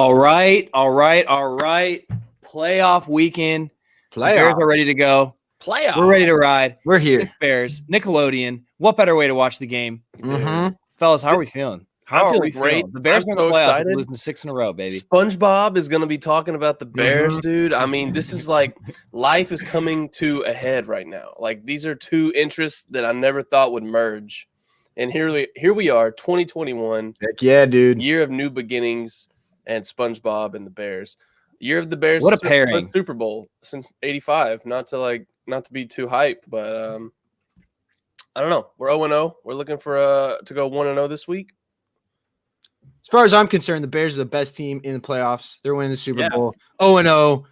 All right. Playoff weekend. The Bears are ready to go. We're ready to ride. We're here. Six Bears, Nickelodeon. What better way to watch the game? Fellas, how are we feeling? I'm feeling great. The Bears I'm won the so playoffs. excited. We're losing 6 in a row, baby. SpongeBob is going to be talking about the Bears, dude. I mean, this is like life is coming to a head right now. Like these are two interests that I never thought would merge. And here we are, 2021. Heck yeah, dude. Year of new beginnings and SpongeBob and the Bears. Year of the Bears. What a pairing. Super Bowl since 85. Not to be too hype, but I don't know. We're 0-0. We're looking for to go 1-0 this week. As far as I'm concerned, the Bears are the best team in the playoffs. They're winning the Super Bowl. 0-0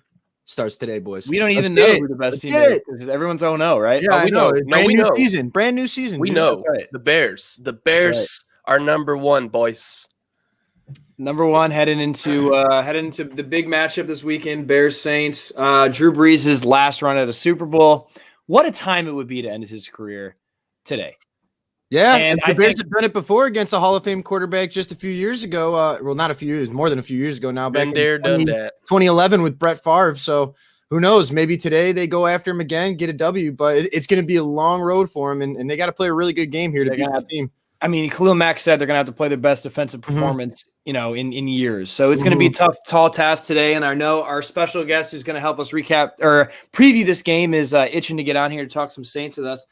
starts today, boys. We don't even know who the best team is because everyone's 0-0, right? Yeah, we know. We know. Brand new season. We know. Right. The Bears. The Bears are number one, boys. Number one, heading into the big matchup this weekend, Bears Saints. Drew Brees' last run at a Super Bowl. What a time it would be to end his career today. Yeah, and the Bears have done it before against a Hall of Fame quarterback just a few years ago. Well, not a few years, more than a few years ago now. Been there, done that. 2011 with Brett Favre. So who knows? Maybe today they go after him again, get a W. But it's going to be a long road for him, and they got to play a really good game here to beat the team. I mean, Khalil Mack said they're going to have to play their best defensive performance, in years. So it's going to be a tough, tall task today. And I know our special guest who's going to help us recap or preview this game is itching to get on here to talk some Saints with us.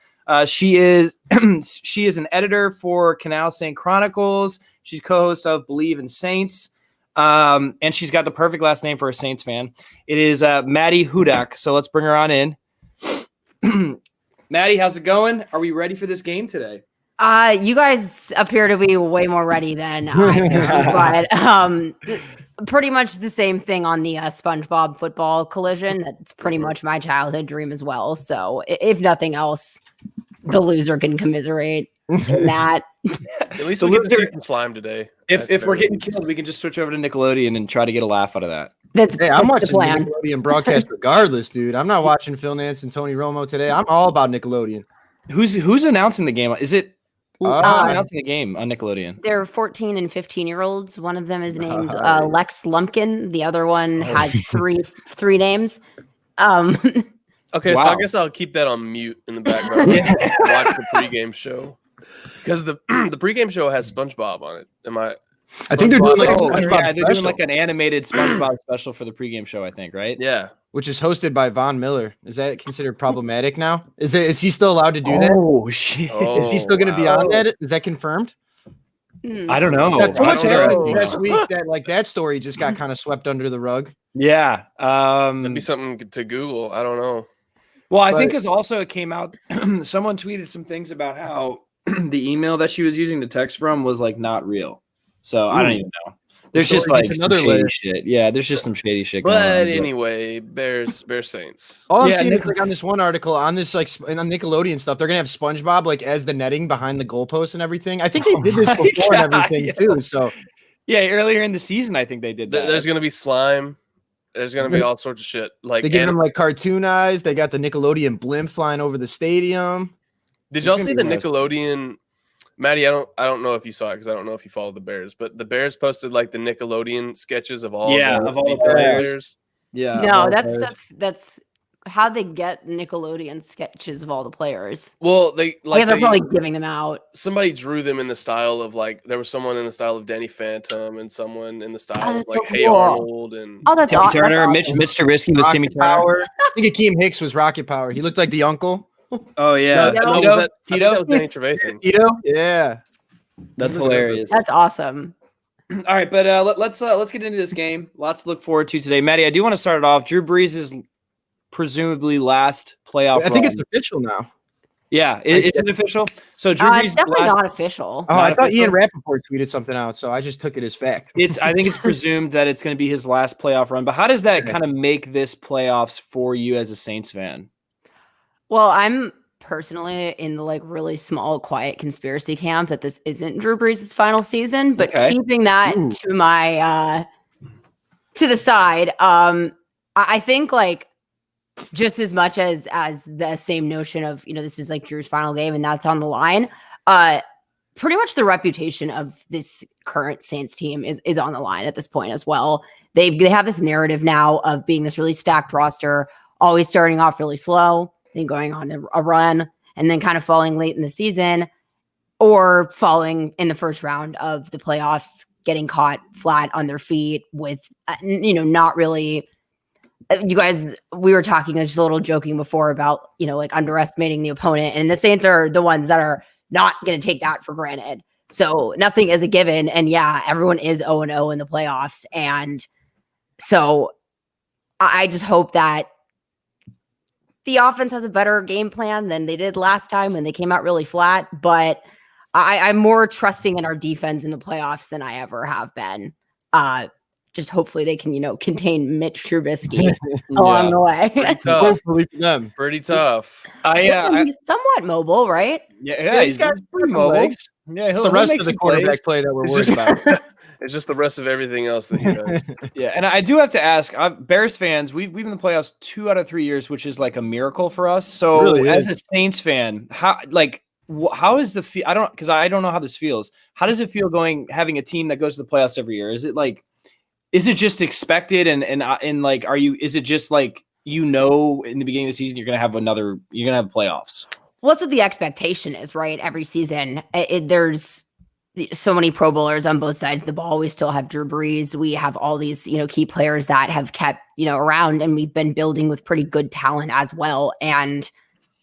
She is an editor for Canal Saint Chronicles. She's co-host of Believe in Saints. And she's got the perfect last name for a Saints fan. It is Maddie Hudak. So let's bring her on in. Maddie, how's it going? Are we ready for this game today? You guys appear to be way more ready than I am, but pretty much the same thing on the SpongeBob football collision. That's pretty much my childhood dream as well. So if nothing else, the loser can commiserate in that. At least we get to see some slime today. If we're getting killed, we can just switch over to Nickelodeon and try to get a laugh out of that. I'm watching Nickelodeon broadcast regardless, dude. I'm not watching Phil Nance and Tony Romo today. I'm all about Nickelodeon. Who's announcing the game? Is it who's announcing the game on Nickelodeon? They're 14 and 15-year-olds. One of them is named Lex Lumpkin. The other one has three names. Okay, so I guess I'll keep that on mute in the background. Watch the pregame show because the pregame show has SpongeBob on it. I think they're doing they're doing like an animated SpongeBob special for the pregame show. I think, right? Yeah, which is hosted by Von Miller. Is that considered problematic now? Is he still allowed to do that? Oh shit! Is he still going to be on that? Is that confirmed? I don't know. That's so much last week that story just got kind of swept under the rug. Yeah, that'd be something to Google. I don't know. Well, I think because also it came out. Someone tweeted some things about how the email that she was using to text from was like not real. So I don't even know. There's just like another shady shit. Yeah, there's just some shady shit. But anyway, Bears Saints. All I'm seeing is like on this one article on this like on Nickelodeon stuff, they're gonna have SpongeBob like as the netting behind the goalpost and everything. I think they did this before and everything too. So earlier in the season, I think they did that. There's gonna be slime. There's gonna be all sorts of shit. Like they give them like cartoon eyes. They got the Nickelodeon blimp flying over the stadium. Did y'all see the Nickelodeon? Maddie, I don't know if you saw it because I don't know if you follow the Bears, but the Bears posted like the Nickelodeon sketches of all the players. Yeah, no, that's how they get Nickelodeon sketches of all the players. Well, they're probably giving them out. Somebody drew them in the style of like there was someone in the style of Danny Phantom and someone in the style of like Hey Arnold and that's Timmy awesome. Turner. Mitch Trubisky was Timmy Turner. I think Akeem Hicks was Rocket Power. He looked like the uncle. Oh yeah, Tito. That was Danny Trevathan. Tito, yeah, that's hilarious. That's awesome. All right, but let's get into this game. Lots to look forward to today, Maddie. I do want to start it off. Drew Brees' presumably last playoff. I think it's official now. Yeah, it's an official. So Drew Brees' it's definitely not official. Oh, I thought Ian Rappaport tweeted something out, so I just took it as fact. I think it's presumed that it's going to be his last playoff run. But how does that kind of make this playoffs for you as a Saints fan? Well, I'm personally in the like really small, quiet conspiracy camp that this isn't Drew Brees' final season, but keeping that to my to the side, I think like just as much as the same notion of this is like Drew's final game and that's on the line. Pretty much the reputation of this current Saints team is on the line at this point as well. They have this narrative now of being this really stacked roster, always starting off really slow, then going on a run, and then kind of falling late in the season or falling in the first round of the playoffs, getting caught flat on their feet with, not really. You guys, we were talking just a little joking before about, like underestimating the opponent, and the Saints are the ones that are not going to take that for granted. So nothing is a given. And yeah, everyone is 0-0 in the playoffs. And so I just hope that the offense has a better game plan than they did last time when they came out really flat. But I'm more trusting in our defense in the playoffs than I ever have been. Just hopefully they can, contain Mitch Trubisky along the way. Pretty tough. Hopefully for them. Pretty tough. He's somewhat mobile, right? Yeah, he's got pretty mobile. Legs. Yeah, it's the rest of the quarterback play that we're worried about. It's just the rest of everything else that he does. Yeah, and I do have to ask, Bears fans, we've been in the playoffs 2 out of 3 years, which is like a miracle for us. So really as a Saints fan, how is the feel? Because I don't know how this feels. How does it feel having a team that goes to the playoffs every year? Is it just expected and like is it just like in the beginning of the season you're gonna have playoffs? Well, that's what the expectation is, right? Every season, there's so many Pro Bowlers on both sides of the ball. We still have Drew Brees. We have all these, key players that have kept, around, and we've been building with pretty good talent as well. And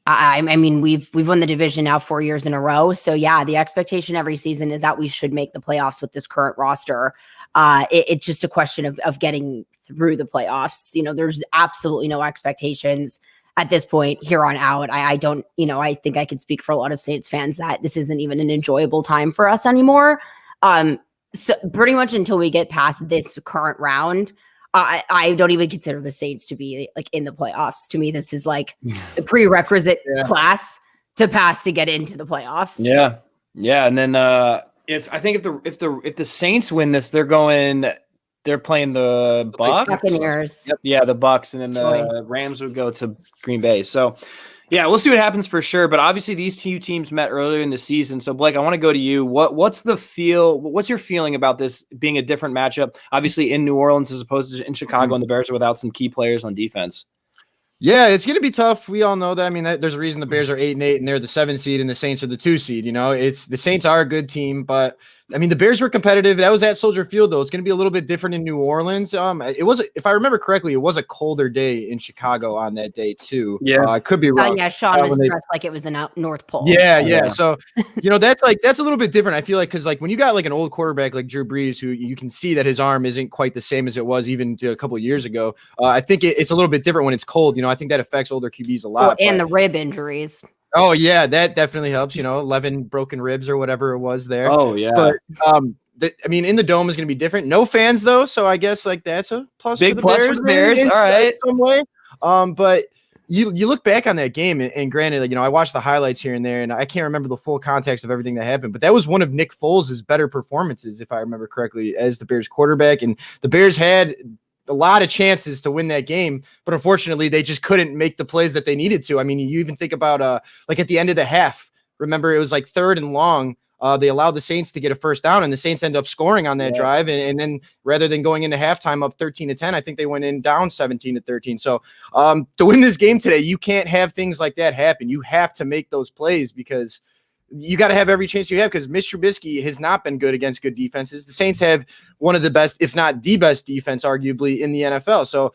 I mean, we've won the division now 4 years in a row. So yeah, the expectation every season is that we should make the playoffs with this current roster. It's just a question of getting through the playoffs. There's absolutely no expectations at this point here on out. I don't, I think I could speak for a lot of Saints fans that this isn't even an enjoyable time for us anymore. So pretty much until we get past this current round, I don't even consider the Saints to be like in the playoffs. To me, this is like the prerequisite class to pass to get into the playoffs. Yeah. Yeah. And then if the Saints win this, they're playing the Bucs. Buccaneers. Yep. Yeah, the Bucs, and then the Rams would go to Green Bay. So yeah, we'll see what happens for sure. But obviously these two teams met earlier in the season. So Blake, I want to go to you. What's your feeling about this being a different matchup? Obviously in New Orleans as opposed to in Chicago, and the Bears are without some key players on defense. Yeah, it's going to be tough. We all know that. I mean, there's a reason the Bears are 8-8 and they're the 7 seed and the Saints are the 2 seed. It's the Saints are a good team, but I mean, the Bears were competitive. That was at Soldier Field, though. It's going to be a little bit different in New Orleans. It was, if I remember correctly, it was a colder day in Chicago on that day too. Yeah, I could be wrong. Yeah, Sean was dressed like it was the North Pole. Yeah. So, that's a little bit different. I feel like because when you got like an old quarterback like Drew Brees, who you can see that his arm isn't quite the same as it was even a couple of years ago. I think it's a little bit different when it's cold. I think that affects older QBs a lot. And the rib injuries. Oh yeah, that definitely helps. 11 broken ribs or whatever it was there. Oh yeah. But in the dome is going to be different. No fans though, so I guess like that's a plus. Big for the plus Bears, for the Bears. All right, some way. But you look back on that game, and granted, I watched the highlights here and there, and I can't remember the full context of everything that happened. But that was one of Nick Foles' better performances, if I remember correctly, as the Bears quarterback. And the Bears had a lot of chances to win that game, but unfortunately they just couldn't make the plays that they needed to. I mean, you even think about like at the end of the half, remember it was like 3rd and long. They allowed the Saints to get a first down, and the Saints end up scoring on that drive. And then rather than going into halftime up 13-10, I think they went in down 17-13. So to win this game today, you can't have things like that happen. You have to make those plays because you got to have every chance you have, because Mitch Trubisky has not been good against good defenses. The Saints have one of the best, if not the best defense, arguably in the NFL. So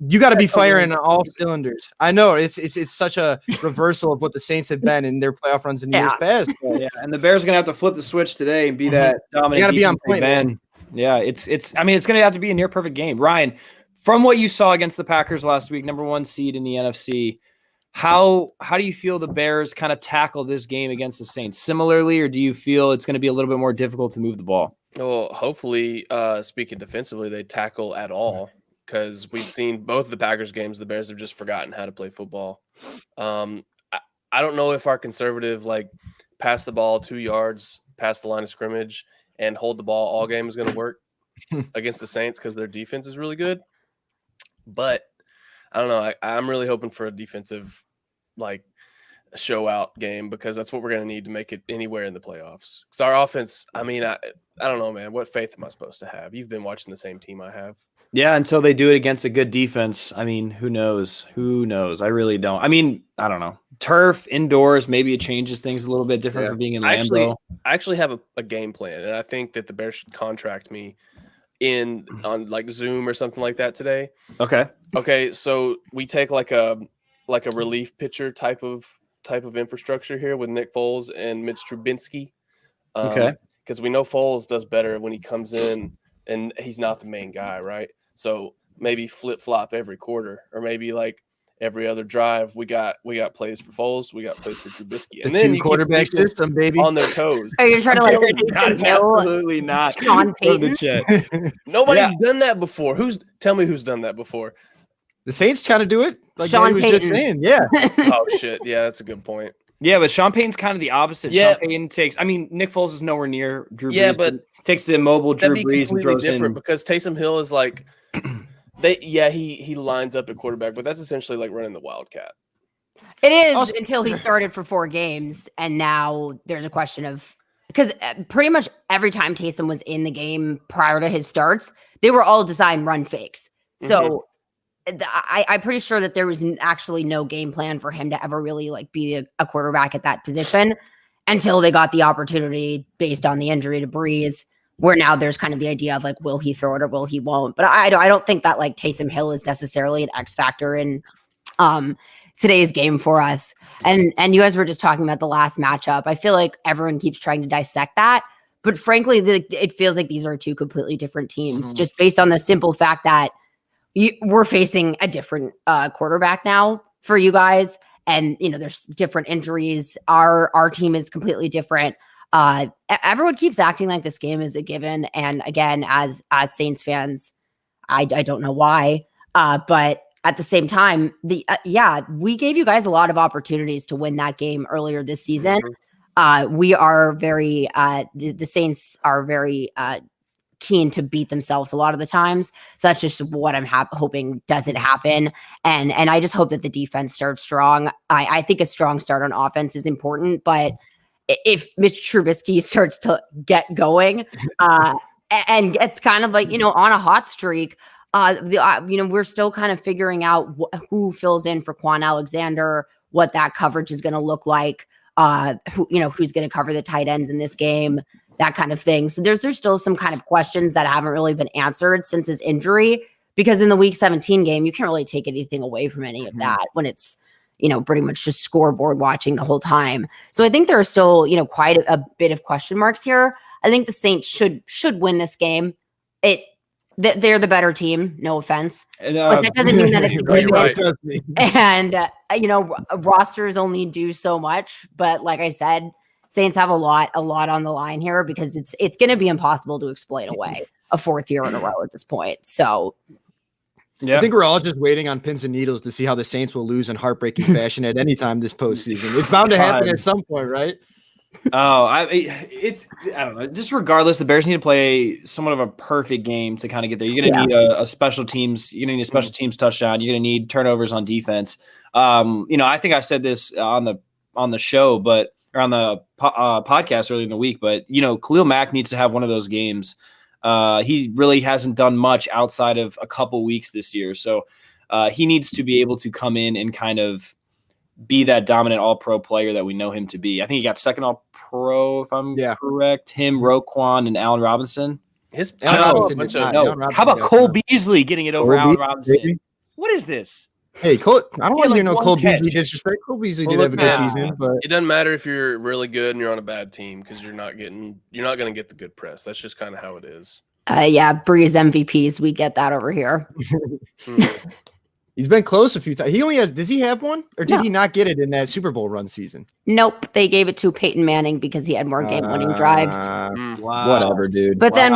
you got to be firing on all cylinders. I know it's such a reversal of what the Saints have been in their playoff runs in the years past. Yeah, and the Bears are going to have to flip the switch today and be that dominant. You got to be on point, man. Yeah, it's going to have to be a near perfect game. Ryan, from what you saw against the Packers last week, number 1 seed in the NFC, how do you feel the Bears kind of tackle this game against the Saints? Similarly, or do you feel it's going to be a little bit more difficult to move the ball? Well, hopefully, speaking defensively, they tackle at all, because we've seen both of the Packers games. The Bears have just forgotten how to play football. I don't know if our conservative, pass the ball 2 yards past the line of scrimmage and hold the ball all game is going to work against the Saints, because their defense is really good. But I don't know. I'm really hoping for a defensive, show out game because that's what we're going to need to make it anywhere in the playoffs. Because our offense, I mean, I don't know, man. What faith am I supposed to have? You've been watching the same team I have. Yeah, until they do it against a good defense. I mean, who knows? Who knows? I really don't. I mean, I don't know. Turf, indoors, maybe it changes things a little bit different for being in Lambeau. I actually have a game plan, and I think that the Bears should contract me on like Zoom or something like that today. Okay, so we take like a relief pitcher type of infrastructure here with Nick Foles and Mitch Trubisky. Because we know Foles does better when he comes in and he's not the main guy, right? So maybe flip-flop every quarter, or maybe like every other drive we got plays for Foles, we got plays for Trubisky. And then you quarterback system, baby, on their toes. Are you trying to like absolutely not Sean Payton? Nobody's done that before. Tell me who's done that before? The Saints kind of do it. Like Sean was Payton. Just saying, yeah. Oh shit, yeah, that's a good point. Yeah, but Sean Payton's kind of the opposite. Yeah. Sean Payton takes. I mean, Nick Foles is nowhere near Drew Brees. Yeah, but takes the immobile Drew Brees and throws different in. Because Taysom Hill is like, he lines up at quarterback, but that's essentially like running the Wildcat. It is until he started for 4 games, and now there's a question of because pretty much every time Taysom was in the game prior to his starts, they were all designed run fakes. So. I'm pretty sure that there was actually no game plan for him to ever really like be a quarterback at that position until they got the opportunity based on the injury to Breeze, where now there's kind of the idea of like, will he throw it or will he won't? But I don't think that like Taysom Hill is necessarily an X factor in today's game for us. And you guys were just talking about the last matchup. I feel like everyone keeps trying to dissect that, but frankly, it feels like these are 2 completely different teams, just based on the simple fact that we're facing a different quarterback now for you guys. And, there's different injuries. Our team is completely different. Everyone keeps acting like this game is a given. And again, as Saints fans, I don't know why. But at the same time, we gave you guys a lot of opportunities to win that game earlier this season. We are very, the Saints are very, keen to beat themselves a lot of the times. So that's just what I'm hoping doesn't happen. And I just hope that the defense starts strong. I think a strong start on offense is important, but if Mitch Trubisky starts to get going and gets kind of like, on a hot streak, we're still kind of figuring out who fills in for Quan Alexander, what that coverage is going to look like, who's going to cover the tight ends in this game, that kind of thing. So there's still some kind of questions that haven't really been answered since his injury, because in the week 17 game, you can't really take anything away from any of that when it's, pretty much just scoreboard watching the whole time. So I think there are still, quite a bit of question marks here. I think the Saints should win this game. They're the better team, no offense. But that doesn't mean that it's a good game. And, rosters only do so much. But like I said, Saints have a lot on the line here because it's going to be impossible to explain away a 4th year in a row at this point. So, yeah, I think we're all just waiting on pins and needles to see how the Saints will lose in heartbreaking fashion at any time this postseason. It's bound to happen at some point, right? I don't know. Just regardless, the Bears need to play somewhat of a perfect game to kind of get there. You're going to need a special teams. You're going to need a special teams touchdown. You're going to need turnovers on defense. I think I said this on the show, but or on the podcast earlier in the week, but Khalil Mack needs to have one of those games. He really hasn't done much outside of a couple weeks this year. So he needs to be able to come in and kind of be that dominant all-pro player that we know him to be. I think he got second all-pro, if I'm correct. Him, Roquan, and Allen Robinson. How about Cole Beasley getting it over Allen Robinson? Baby. What is this? Hey, Cole, I don't want to hear no Cole Beasley disrespect. Cole Beasley did have a good season, but it doesn't matter if you're really good and you're on a bad team because you're not going to get the good press. That's just kind of how it is. Breeze MVPs, we get that over here. He's been close a few times. He only has. Does he have one, or did he not get it in that Super Bowl run season? Nope, they gave it to Peyton Manning because he had more game-winning drives. Wow. Whatever, dude. But then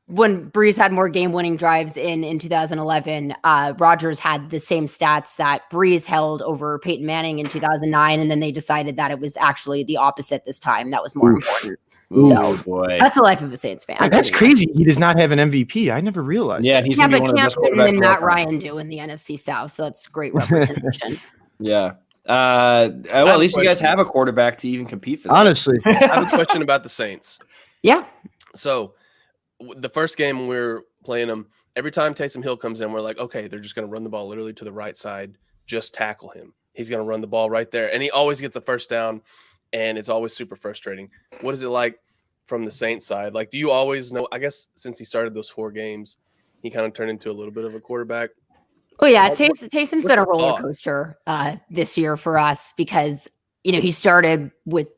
when Breeze had more game-winning drives in 2011, Rodgers had the same stats that Breeze held over Peyton Manning in 2009, and then they decided that it was actually the opposite this time. That was more important. Oh boy, that's the life of a Saints fan. That's crazy. He does not have an MVP. I never realized. Yeah, but Cam Newton and Matt Ryan do in the NFC South, so that's great representation. Yeah. Well, at least you guys have a quarterback to even compete for that. Honestly. I have a question about the Saints. Yeah. So the first game when we were playing them, every time Taysom Hill comes in, we're like, okay, they're just going to run the ball literally to the right side. Just tackle him. He's going to run the ball right there. And he always gets a first down, and it's always super frustrating. What is it like from the Saints side? Like, do you always know? I guess since he started those 4 games, he kind of turned into a little bit of a quarterback. Oh yeah, Taysom's been a roller coaster this year for us because he started with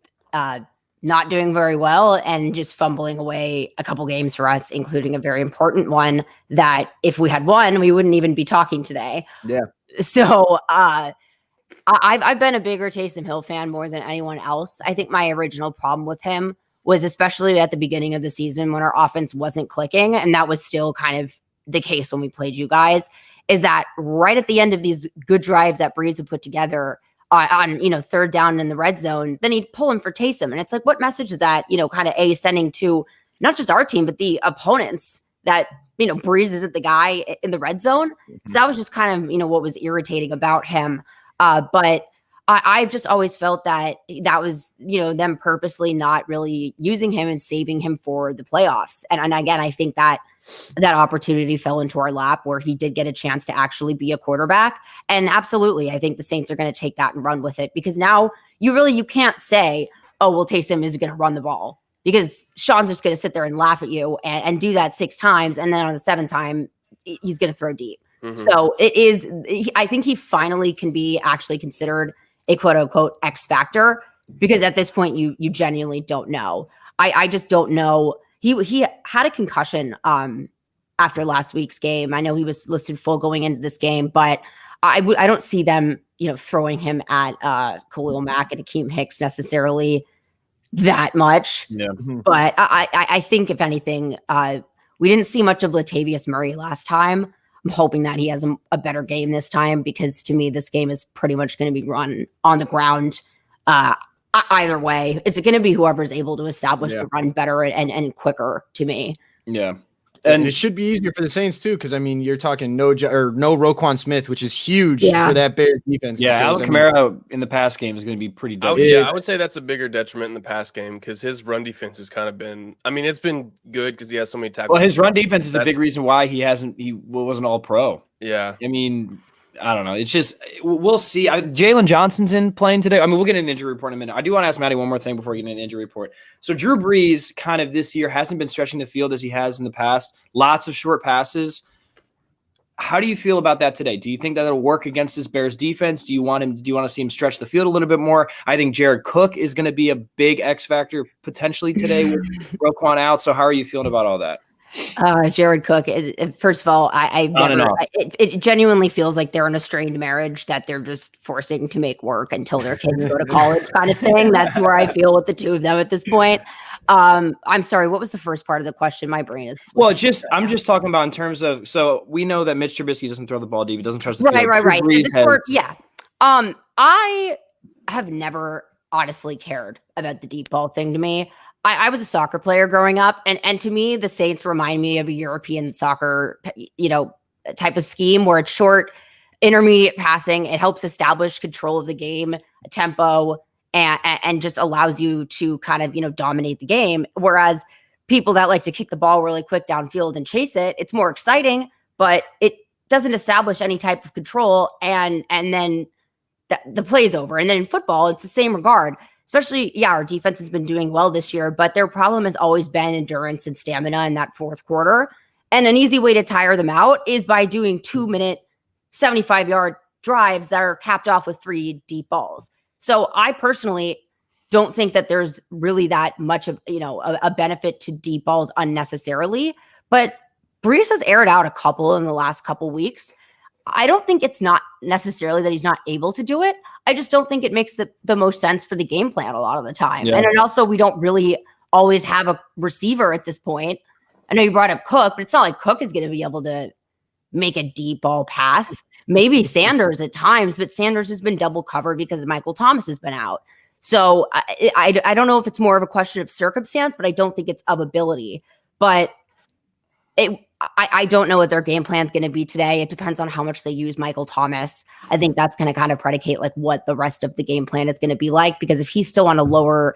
not doing very well and just fumbling away a couple games for us, including a very important one that if we had won, we wouldn't even be talking today. Yeah. So I've been a bigger Taysom Hill fan more than anyone else. I think my original problem with him was especially at the beginning of the season when our offense wasn't clicking, and that was still kind of the case when we played you guys, is that right at the end of these good drives that Breeze would put together on third down in the red zone, then he'd pull him for Taysom. And it's like, what message is that, kind of sending to not just our team, but the opponents that, Breeze isn't the guy in the red zone. So that was just kind of, what was irritating about him. But I've just always felt that was, them purposely not really using him and saving him for the playoffs. And again, I think that opportunity fell into our lap where he did get a chance to actually be a quarterback. And absolutely, I think the Saints are going to take that and run with it because now you can't say, oh, well, Taysom is going to run the ball because Sean's just going to sit there and laugh at you and do that 6 times. And then on the 7th time, he's going to throw deep. Mm-hmm. So I think he finally can be actually considered a quote unquote X factor because at this point you genuinely don't know. I just don't know. He had a concussion after last week's game. I know he was listed full going into this game, but I don't see them, throwing him at Khalil Mack and Akeem Hicks necessarily that much. Yeah. But I think if anything, we didn't see much of Latavius Murray last time. I'm hoping that he has a better game this time because to me, this game is pretty much going to be run on the ground. Either way, it's going to be whoever's able to establish the run better and quicker to me. Yeah. And it should be easier for the Saints too, because you're talking no Roquan Smith, which is huge for that Bears defense. Yeah, Alvin Kamara in the pass game is going to be pretty dope. I would say that's a bigger detriment in the pass game because his run defense has kind of been. I mean, it's been good because he has so many tackles. Well, his run defense is a big reason why he wasn't all pro. Yeah, I mean, I don't know. It's just we'll see. Jalen Johnson's in playing today. I mean, we'll get an injury report in a minute. I do want to ask Maddie one more thing before we get an injury report. So Drew Brees kind of this year hasn't been stretching the field as he has in the past. Lots of short passes. How do you feel about that today? Do you think that it'll work against this Bears defense? Do you want to see him stretch the field a little bit more? I think Jared Cook is going to be a big X factor potentially today with Roquan out. So how are you feeling about all that? Jared Cook. First of all, it genuinely feels like they're in a strained marriage that they're just forcing to make work until their kids go to college, kind of thing. That's where I feel with the two of them at this point. I'm sorry. What was the first part of the question? My brain is I'm just talking about in terms of. So we know that Mitch Trubisky doesn't throw the ball deep. He doesn't trust the field. Right. I have never honestly cared about the deep ball thing to me. I was a soccer player growing up, and to me, the Saints remind me of a European soccer, type of scheme where it's short, intermediate passing. It helps establish control of the game, tempo, and just allows you to kind of, dominate the game. Whereas people that like to kick the ball really quick downfield and chase it, it's more exciting, but it doesn't establish any type of control, and then the play's over. And then in football, it's the same regard. Especially, our defense has been doing well this year, but their problem has always been endurance and stamina in that fourth quarter. And an easy way to tire them out is by doing 2-minute, 75-yard drives that are capped off with 3 deep balls. So I personally don't think that there's really that much of, a benefit to deep balls unnecessarily. But Brees has aired out a couple in the last couple weeks. I don't think it's not necessarily that he's not able to do it. I just don't think it makes the most sense for the game plan a lot of the time. Yeah. And then also we don't really always have a receiver at this point. I know you brought up Cook, but it's not like Cook is going to be able to make a deep ball pass. Maybe Sanders at times, but Sanders has been double covered because Michael Thomas has been out. So I don't know if it's more of a question of circumstance, but I don't think it's of ability. But I don't know what their game plan is going to be today. It depends on how much they use Michael Thomas. I think that's going to kind of predicate like what the rest of the game plan is going to be like, because if he's still on a lower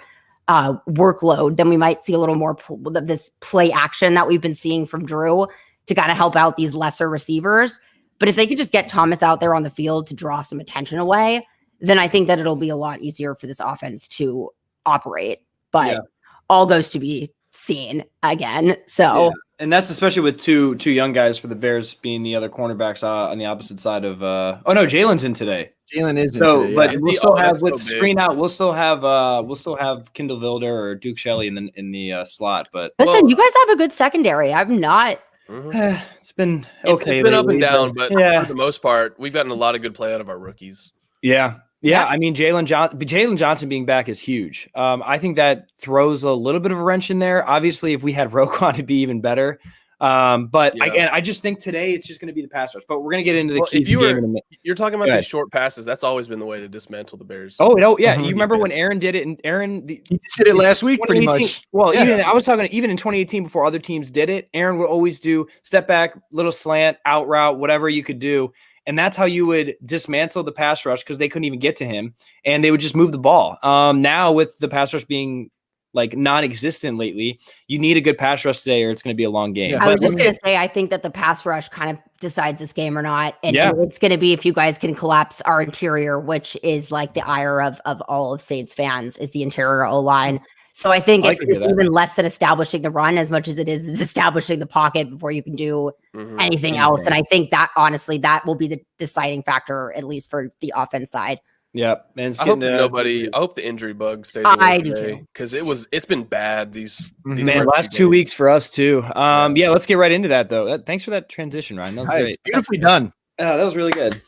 workload, then we might see a little more this play action that we've been seeing from Drew to kind of help out these lesser receivers. But if they could just get Thomas out there on the field to draw some attention away, then I think that it'll be a lot easier for this offense to operate. But all goes to be seen again. So, and that's especially with two young guys for the Bears being the other cornelbacks on the opposite side of. Oh no, Jalen's in today. Jalen is in so, today, but yeah. we'll still have with screen out. We'll still have Kendall Vilder or Duke Shelley in the slot. But listen, you guys have a good secondary. I'm not. It's been okay. It's been up and down, but yeah, for the most part, we've gotten a lot of good play out of our rookies. Yeah. I mean, Jalen Johnson being back is huge. I think that throws a little bit of a wrench in there. Obviously, if we had Roquan, it'd be even better. But again, I just think today it's just going to be the pass rush. But we're going to get into the keys. You're talking about these short passes. That's always been the way to dismantle the Bears. Oh no, yeah. You remember when Aaron did it, and he did it last week, pretty much. Well, I was talking even in 2018 before other teams did it. Aaron would always do step back, little slant, out route, whatever you could do. And that's how you would dismantle the pass rush because they couldn't even get to him and they would just move the ball. Now with the pass rush being like non-existent lately, you need a good pass rush today or it's going to be a long game. I was just going to say, I think that the pass rush kind of decides this game or not. And it's going to be if you guys can collapse our interior, which is like the ire of all of Saints fans is the interior O-line. So I think it's even less than establishing the run as much as it is establishing the pocket before you can do anything else. And I think that honestly, that will be the deciding factor, at least for the offense side. Yep. And I hope the injury bug stays away. I do too. Because it's been bad these last 2 weeks for us too. Let's get right into that though. Thanks for that transition, Ryan. That was great. Beautifully done. That was really good.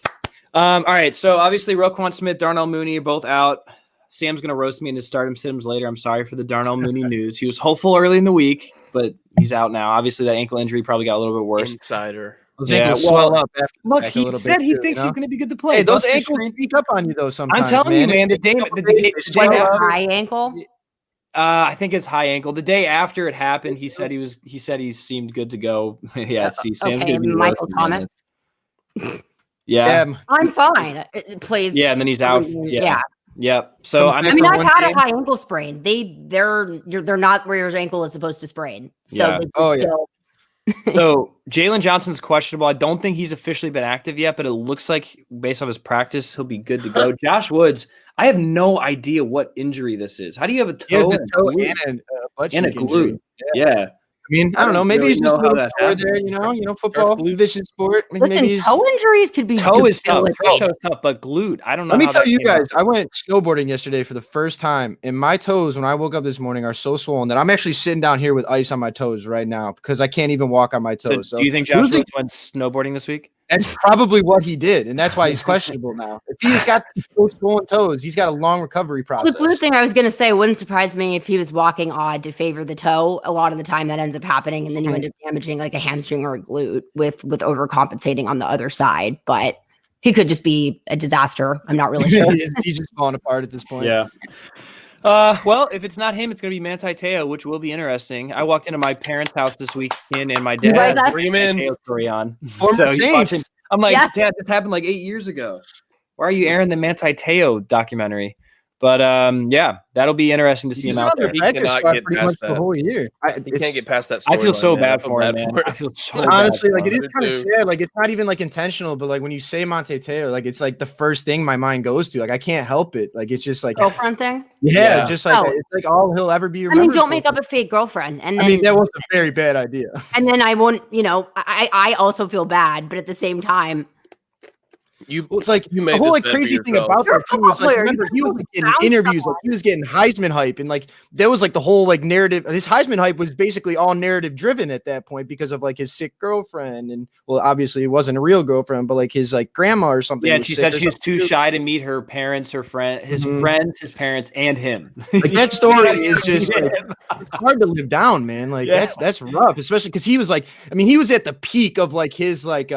All right. So obviously Roquan Smith, Darnell Mooney are both out. Sam's going to roast me into stardom sims later. I'm sorry for the Darnell Mooney news. He was hopeful early in the week, but he's out now. Obviously, that ankle injury probably got a little bit worse. Insider. Those ankles swell up. Look, he said he thinks he's going to be good to play. Hey, those ankles sneak up on you, though, sometimes. I'm telling you, man. The day after, high ankle? I think it's high ankle. The day after it happened, he said he seemed good to go. Sam's going to be Michael Thomas. Yeah. I'm fine. It plays. Yeah, and then he's out. Yeah. Yep. So I've had a high ankle sprain. They're not where your ankle is supposed to sprain. So So Jalen Johnson's questionable. I don't think he's officially been active yet, but it looks like based off his practice, he'll be good to go. Josh Woods, I have no idea what injury this is. How do you have a toe, and a glute? Yeah. I mean, I don't know. Maybe it's just a little sore there, football, vicious sport. Listen, toe injuries could be toe is tough. Toe is tough, but glute, I don't know. Let me tell you guys, I went snowboarding yesterday for the first time, and my toes, when I woke up this morning, are so swollen that I'm actually sitting down here with ice on my toes right now because I can't even walk on my toes. So do you think Josh Woods went snowboarding this week? That's probably what he did, and that's why he's questionable now. If he's got those swollen toes, he's got a long recovery process. The glute thing I was going to say wouldn't surprise me if he was walking odd to favor the toe. A lot of the time that ends up happening, and then you end up damaging like a hamstring or a glute with overcompensating on the other side. But he could just be a disaster. I'm not really sure. He's just falling apart at this point. Yeah. Well, if it's not him, it's going to be Manti Te'o, which will be interesting. I walked into my parents' house this weekend, and my dad has bring him in. Te'o story on. So he's watching. I'm like, Dad, this happened like 8 years ago. Why are you airing the Manti Te'o documentary? But that'll be interesting to see him out there. He cannot get past that. The whole year. He can't get past that. I feel so bad for him, man. I feel so honestly bad like it is kind of sad. Like it's not even like intentional, but like when you say Manti Te'o, like it's like the first thing my mind goes to. Like I can't help it. Like it's just like girlfriend thing. Yeah, just like it's like all he'll ever be remembered. I mean, don't make up a fake girlfriend. And then, that was a very bad idea. And then I won't. I also feel bad, but at the same time. It's like the whole like crazy thing about that too was like remember he was like getting interviews, like he was getting Heisman hype, and like that was like the whole like narrative. His Heisman hype was basically all narrative driven at that point because of like his sick girlfriend, and well, obviously it wasn't a real girlfriend, but like his like grandma or something. Yeah, and she said she was too shy to meet her parents, her friend, his friends, his parents, and him. Like that story is just like, it's hard to live down, man. Like that's rough, especially because he was like, I mean, he was at the peak of like his like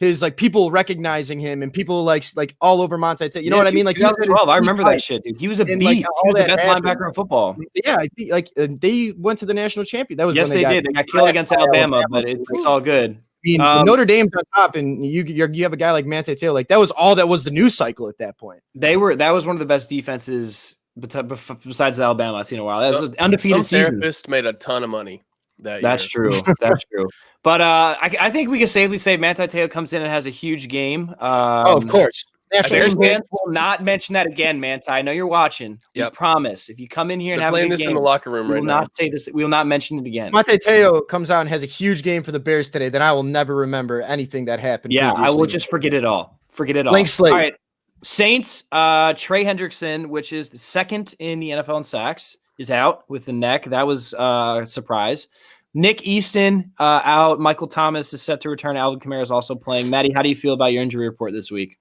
his like people recognizing him and people like all over Monte. You know what I mean? Like 2012, I remember that shit, dude. He was a beast. Like, he was the best linebacker in football. Yeah, I think like they went to the national champion. That was yes, when they did. They got killed against Alabama, but it's all good. I mean, Notre Dame's on top, and you have a guy like Manti Te'o. Like that was all that was the news cycle at that point. That was one of the best defenses besides Alabama I've seen in a while. That was an undefeated season. Therapist made a ton of money. That's true. That's true. But I think we can safely say Manti Te'o comes in and has a huge game. Of course. Bears fans will not mention that again, Manti. I know you're watching. Yep. We promise. If you come in here and have a good game, in the locker room we will not say this. We will not mention it again. Manti Te'o comes out and has a huge game for the Bears today. Then I will never remember anything that happened. Yeah, previously. I will just forget it all. Blank slate. All right. Saints, Trey Hendrickson, which is the second in the NFL in sacks, is out with the neck. That was a surprise. Nick Easton out. Michael Thomas is set to return. Alvin Kamara is also playing. Maddie, how do you feel about your injury report this week?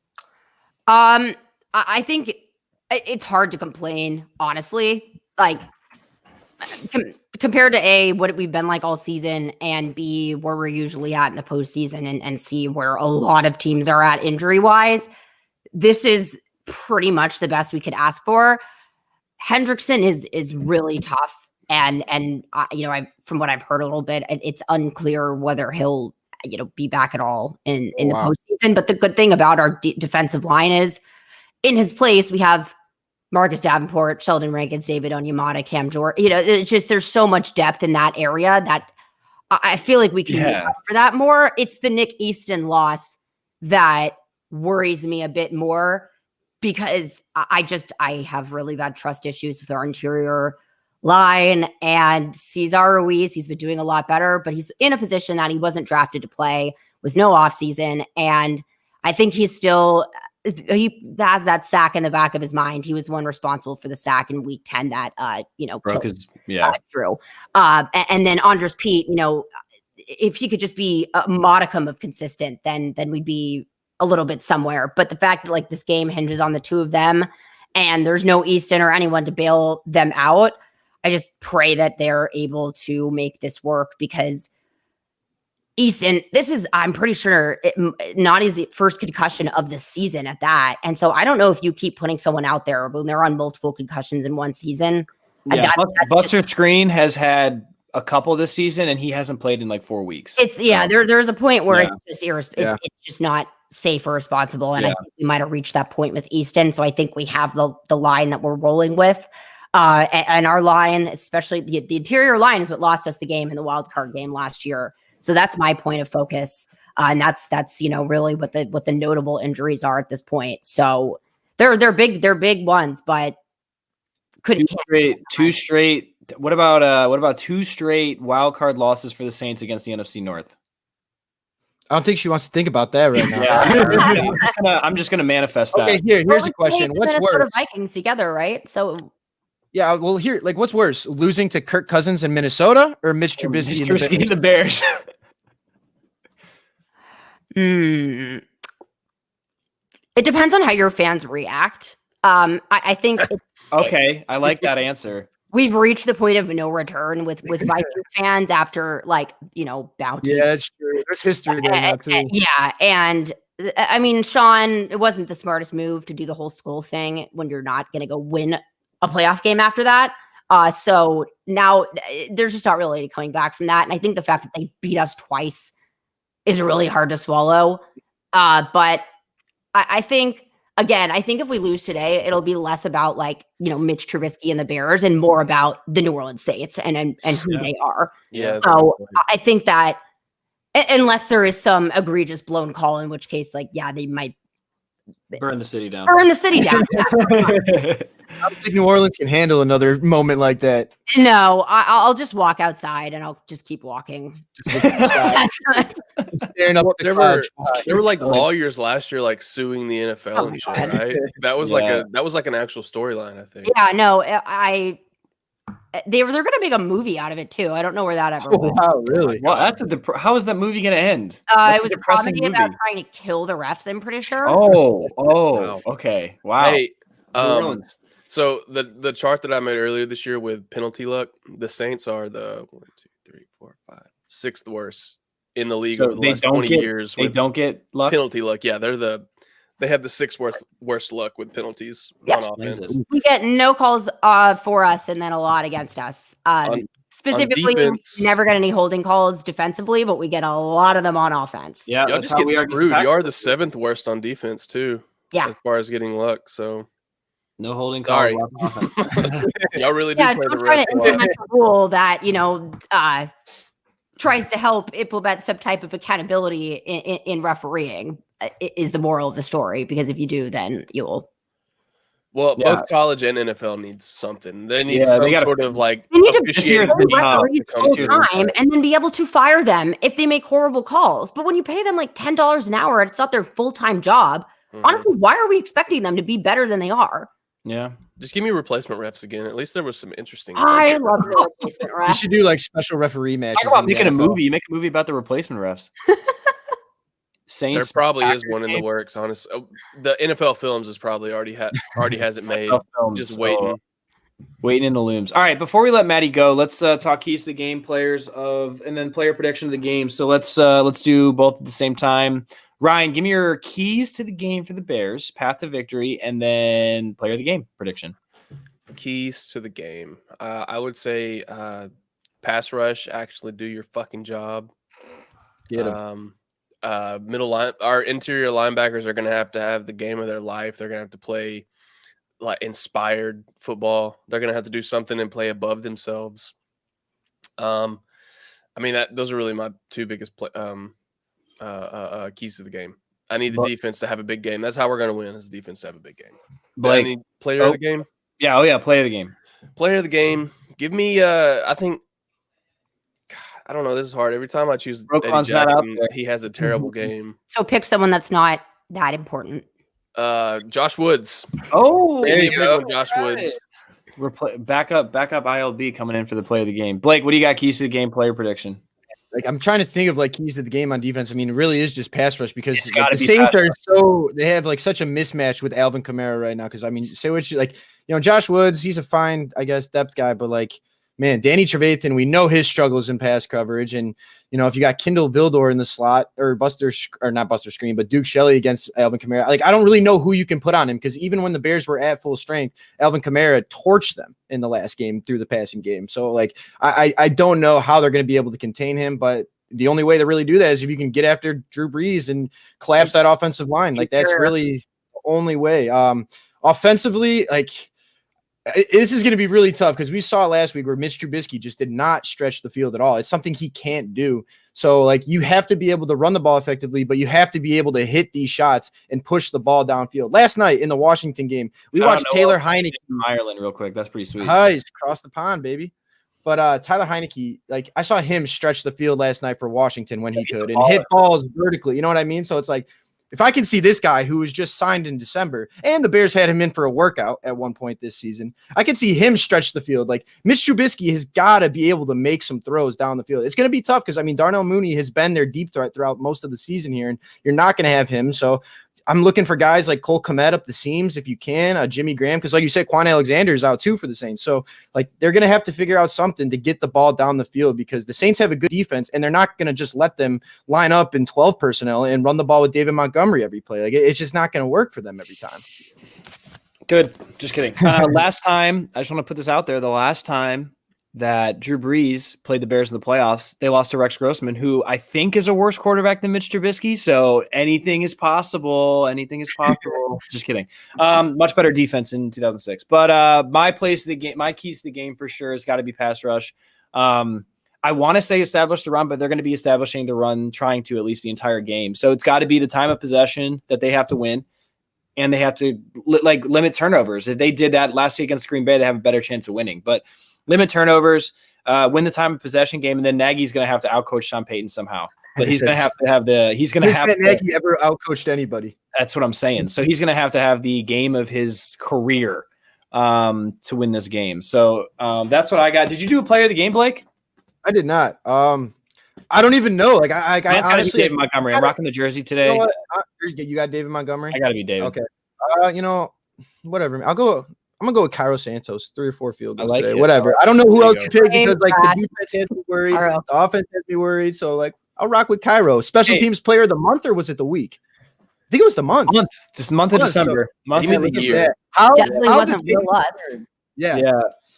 I think it's hard to complain, honestly. Like compared to A, what we've been like all season, and B, where we're usually at in the postseason, and C, where a lot of teams are at injury-wise, this is pretty much the best we could ask for. Hendrickson is really tough. And from what I've heard a little bit, it's unclear whether he'll, be back at all in the postseason. But the good thing about our defensive line is in his place, we have Marcus Davenport, Sheldon Rankins, David Onyemata, Cam Jordan. It's just there's so much depth in that area that I feel like we can make up for that more. It's the Nick Easton loss that worries me a bit more because I have really bad trust issues with our interior line, and Cesar Ruiz, he's been doing a lot better, but he's in a position that he wasn't drafted to play with no offseason. And I think he has that sack in the back of his mind. He was one responsible for the sack in week 10 that, broke his, Drew. And then Andres Pete, if he could just be a modicum of consistent, then we'd be a little bit somewhere. But the fact that like this game hinges on the two of them and there's no Easton or anyone to bail them out, I just pray that they're able to make this work because Easton, I'm pretty sure, not his first concussion of the season at that. And so I don't know if you keep putting someone out there when they're on multiple concussions in one season. Yeah, Buster Screen has had a couple this season and he hasn't played in like 4 weeks. There's a point where it's just it's just not safe or responsible. And I think we might have reached that point with Easton. So I think we have the line that we're rolling with. And our line, especially the interior line, is what lost us the game in the wild card game last year. So that's my point of focus, and that's really what the notable injuries are at this point. So they're big ones, but two straight. What about two straight wild card losses for the Saints against the NFC North? I don't think she wants to think about that right now. I'm just gonna manifest that. Okay, here's a question: what's worse? Vikings together, right? So. Yeah, well, what's worse, losing to Kirk Cousins in Minnesota or Mitch Trubisky in the Bears? It depends on how your fans react. I think. Okay, I like that answer. We've reached the point of no return with Viking fans after bounty. Yeah, that's true. There's history there now too. Yeah, and I mean, Sean, it wasn't the smartest move to do the whole skull thing when you're not going to go win a playoff game after that. So now there's just not really coming back from that. And I think the fact that they beat us twice is really hard to swallow. But I think if we lose today, it'll be less about Mitch Trubisky and the Bears and more about the New Orleans Saints and who they are. Yeah. So I think that unless there is some egregious blown call, in which case, they might burn the city down. I don't think New Orleans can handle another moment like that. No, I'll just walk outside and I'll just keep walking. There were like lawyers last year suing the NFL and shit, right? That was like an actual storyline, I think. Yeah, no, they're going to make a movie out of it too. I don't know where that ever went. Wow, really? Well, how is that movie going to end? It was a comedy about trying to kill the refs, I'm pretty sure. Oh, okay. Wow. Hey, so the chart that I made earlier this year with penalty luck, the Saints are the 6th worst in the league So over the last 20 years. They don't get luck. Penalty luck. Yeah, they have the sixth worst luck with penalties Yep. on offense. We get no calls for us and then a lot against us. Specifically, defense, never get any holding calls defensively, but we get a lot of them on offense. Yeah, y'all just get screwed. You are the 7th worst on defense too. Yeah, as far as getting luck. So no holding sorry. calls. Y'all really do play the don't try ref to implement a rule that tries to help implement some type of accountability in refereeing. Is the moral of the story, because if you do, then you'll. Well, both college and NFL needs something. They need sort of like they need to referees full time and then be able to fire them if they make horrible calls. But when you pay them like $10 an hour, it's not their full-time job. Honestly, why are we expecting them to be better than they are? Yeah. Just give me replacement refs again. At least there was some interesting stuff. I love the replacement refs. You should do like special referee matches. Talk about making a movie. You make a movie about the replacement refs. Saints, there probably is one in the works. Honestly, the NFL Films is probably already has it made. Just waiting in the looms. All right, before we let Maddie go, let's talk keys to the game, and then player prediction of the game. So let's do both at the same time. Ryan, give me your keys to the game for the Bears, path to victory, and then player of the game prediction. Keys to the game. I would say pass rush. Actually, do your fucking job. Get him. Middle line, our interior linebackers are going to have the game of their life. They're going to have to play like inspired football. They're going to have to do something and play above themselves. I mean those are really my two biggest keys to the game. I need the defense to have a big game. That's how we're going to win, is the defense to have a big game. Blake, I need player of the game. Yeah, player of the game. Player of the game. Give me I think I don't know. This is hard. Every time I choose Eddie Jackson, he has a terrible game. So pick someone that's not that important. Josh Woods. Oh, there you go. Josh Woods. We're backup ILB coming in for the play of the game. Blake, what do you got? Keys to the game, player prediction. Like, I'm trying to think of like keys to the game on defense. I mean, it really is just pass rush, because the Saints are they have like such a mismatch with Alvin Kamara right now. Because I mean, say what you like, Josh Woods, he's a fine, I guess, depth guy, but like, man, Danny Trevathan, we know his struggles in pass coverage. And, if you got Kendall Vildor in the slot, or not Buster Screen, but Duke Shelley against Alvin Kamara, like, I don't really know who you can put on him, because even when the Bears were at full strength, Alvin Kamara torched them in the last game through the passing game. So, like, I don't know how they're going to be able to contain him, but the only way to really do that is if you can get after Drew Brees and collapse that offensive line. Like, that's really the only way. Offensively, like, this is going to be really tough, because we saw last week where Mitch Trubisky just did not stretch the field at all. It's something he can't do. So, like, you have to be able to run the ball effectively, but you have to be able to hit these shots and push the ball downfield. Last night in the Washington game, we watched Taylor Heineke from Ireland real quick. That's pretty sweet. Nice, across the pond, baby. But Tyler Heineke, like, I saw him stretch the field last night for Washington when he could and hit balls vertically. You know what I mean? So it's like, if I can see this guy who was just signed in December, and the Bears had him in for a workout at one point this season, I can see him stretch the field. Like, Mitch Trubisky has got to be able to make some throws down the field. It's going to be tough, because, I mean, Darnell Mooney has been their deep threat throughout most of the season here, and you're not going to have him. So I'm looking for guys like Cole Kmet up the seams if you can, Jimmy Graham, because like you said, Quan Alexander is out too for the Saints. So, like, they're going to have to figure out something to get the ball down the field, because the Saints have a good defense, and they're not going to just let them line up in 12 personnel and run the ball with David Montgomery every play. Like, it's just not going to work for them every time. Good. Just kidding. Last time, I just want to put this out there, the last time that Drew Brees played the Bears in the playoffs, they lost to Rex Grossman, who I think is a worse quarterback than Mitch Trubisky. So anything is possible. Anything is possible. Just kidding. Much better defense in 2006. But my keys to the game for sure has got to be pass rush. I want to say establish the run, but they're going to be establishing the run, trying to at least the entire game. So it's got to be the time of possession that they have to win, and they have to limit turnovers. If they did that last week against Green Bay, they have a better chance of winning. But limit turnovers, win the time of possession game, and then Nagy's going to have to outcoach Sean Payton somehow. But he's going to have to have the. He's going to have. Nagy ever outcoached anybody? That's what I'm saying. So he's going to have the game of his career to win this game. So that's what I got. Did you do a player of the game, Blake? I did not. I don't even know. Like, I honestly, David Montgomery. I'm rocking the jersey today. You know you got David Montgomery. I got to be David. Okay. Whatever. I'm gonna go with Cairo Santos, 3 or 4 field goals today. It. Whatever. I don't know who else to pick, because like the defense has me worried, the offense has me worried. So like, I'll rock with Cairo. Special teams player of the month, or was it the week? I think it was the month. Just month of December. Give me the year. Definitely wasn't Will Lutz. Yeah.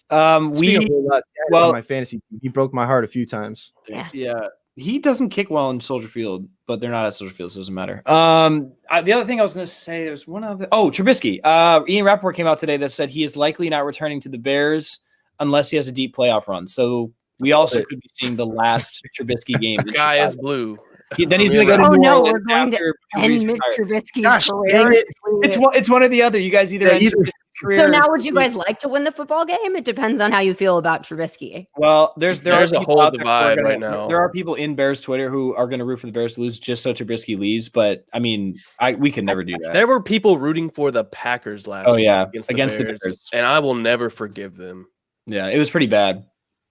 Well, my fantasy team, he broke my heart a few times. Yeah. He doesn't kick well in Soldier Field, but they're not at Soldier Field, so it doesn't matter. The other thing I was going to say, there's one other. Oh, Trubisky. Ian Rappaport came out today that said he is likely not returning to the Bears unless he has a deep playoff run. So we also could be seeing the last Trubisky game. The guy is blue. Then he's going to go to New Orleans. We're going to end Mitch Trubisky's career. It's one or the other. You guys either end career. So now, would you guys like to win the football game? It depends on how you feel about Trubisky. Well, there's a whole divide right now. There are people in Bears Twitter who are going to root for the Bears to lose just so Trubisky leaves. But I mean, we can never do that. There were people rooting for the Packers last week against the Bears, and I will never forgive them. Yeah, it was pretty bad.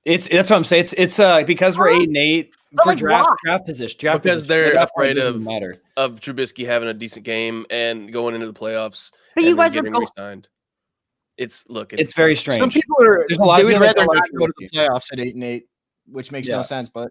That's what I'm saying. It's because we're 8-8 for draft position. Because they're afraid of Trubisky having a decent game and going into the playoffs. But you guys are re-signed. It's very strange. Some people are. There's a lot. They would rather not go to the playoffs at 8-8, which makes no sense. But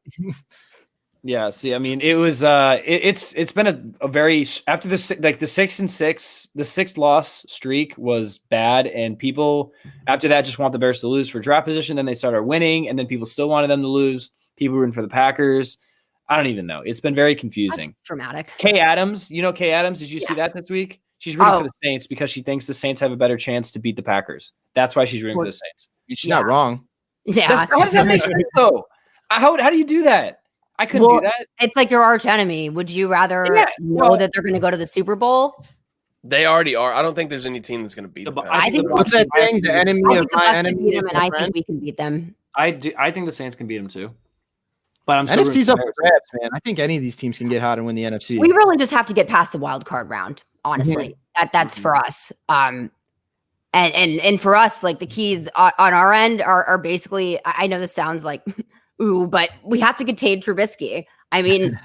yeah, see, I mean, it was. It's been a very after the 6-6, the 6 loss streak was bad, and people after that just want the Bears to lose for draft position. Then they started winning, and then people still wanted them to lose. People rooting for the Packers. I don't even know. It's been very confusing. That's dramatic. Kay Adams, Kay Adams. Did you see that this week? She's rooting for the Saints because she thinks the Saints have a better chance to beat the Packers. That's why she's rooting for the Saints. She's not wrong. Yeah. How does that make sense, though? How do you do that? I couldn't do that. It's like your arch enemy. Would you rather know that they're going to go to the Super Bowl? They already are. I don't think there's any team that's going to beat them. I think what's that thing? The enemy of my enemy. And I think we can beat them. I think the Saints can beat them too. But I'm NFC's up for grabs, man. I think any of these teams can get hot and win the NFC. We really just have to get past the wild card round. Honestly, that's for us. And for us, like the keys on our end are basically. I know this sounds like ooh, but we have to contain Trubisky. I mean,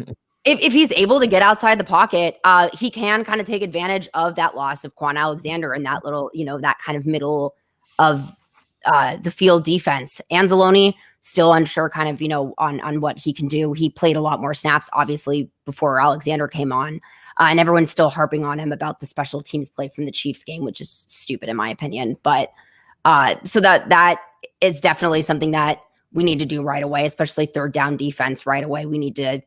if he's able to get outside the pocket, he can kind of take advantage of that loss of Quan Alexander and that little, that kind of middle of the field defense. Anzalone still unsure kind of, on what he can do. He played a lot more snaps, obviously, before Alexander came on. And everyone's still harping on him about the special teams play from the Chiefs game, which is stupid in my opinion. But so that is definitely something that we need to do right away, especially third down defense right away. We need to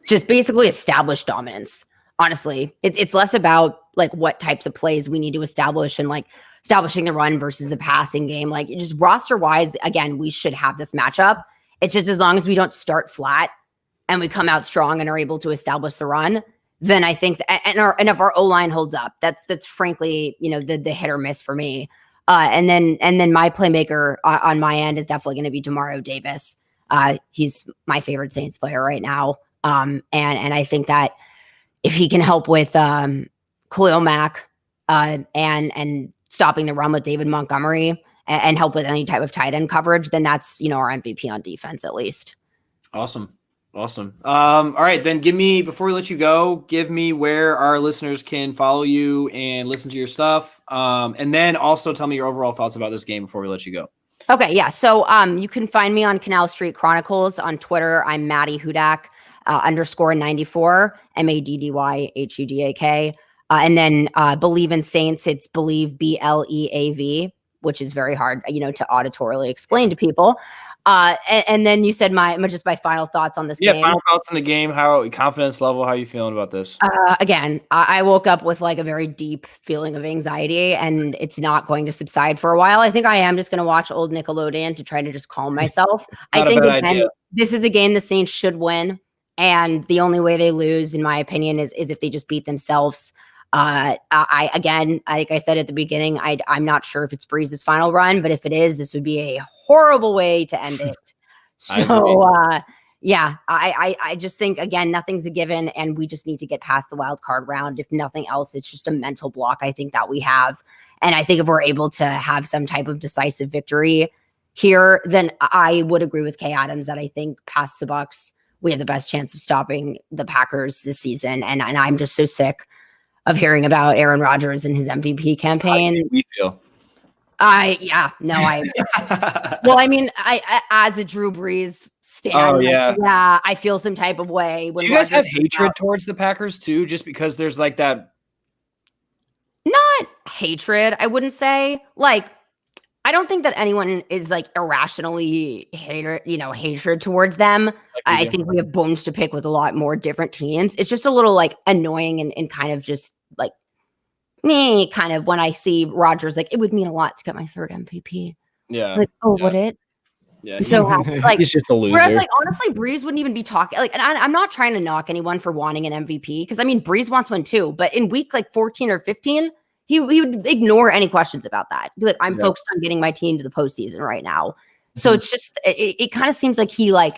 just basically establish dominance. Honestly, it's less about like what types of plays we need to establish and like establishing the run versus the passing game. Like just roster wise, again, we should have this matchup. It's just as long as we don't start flat and we come out strong and are able to establish the run, then I think and if our O-line holds up, that's frankly, the hit or miss for me. And then my playmaker on my end is definitely going to be Demario Davis. He's my favorite Saints player right now. And I think that if he can help with Khalil Mack and stopping the run with David Montgomery and help with any type of tight end coverage, then that's our MVP on defense at least. Awesome. All right, then before we let you go, give me where our listeners can follow you and listen to your stuff. And then also tell me your overall thoughts about this game before we let you go. Okay, yeah. So you can find me on Canal Street Chronicles on Twitter. I'm Maddie Hudak _94 MADDYHUDAK. And then Believe in Saints, it's Believe BLEAV, which is very hard, to auditorily explain to people. And then you said my final thoughts on this game. Yeah, final thoughts on the game. How confidence level? How are you feeling about this? Again, I woke up with like a very deep feeling of anxiety, and it's not going to subside for a while. I think I am just going to watch old Nickelodeon to try to just calm myself. I think this is a game the Saints should win, and the only way they lose, in my opinion, is if they just beat themselves. Like I said at the beginning, I'm not sure if it's Breeze's final run, but if it is, this would be a horrible way to end it. So, I just think, again, nothing's a given, and we just need to get past the wild card round. If nothing else, it's just a mental block, I think, that we have. And I think if we're able to have some type of decisive victory here, then I would agree with Kay Adams that I think past the Bucs, we have the best chance of stopping the Packers this season. And I'm just so sick of hearing about Aaron Rodgers and his MVP campaign. How do we feel? Well, I mean, I as a Drew Brees stan, I feel some type of way. When Do you guys have hatred towards the Packers too, just because there's like that? Not hatred, I wouldn't say. Like, I don't think that anyone is like irrationally hatred towards them. I think we have bones to pick with a lot more different teams. It's just a little like annoying and kind of just like me kind of when I see Rodgers, like it would mean a lot to get my 3rd MVP. Yeah. Like, would it? Yeah. So like he's just a loser. Whereas, like, honestly, Breeze wouldn't even be talking. Like, and I'm not trying to knock anyone for wanting an MVP because I mean, Breeze wants one too. But in week like 14 or 15, he would ignore any questions about that. Be like, I'm focused on getting my team to the postseason right now. So it's just it kind of seems like he like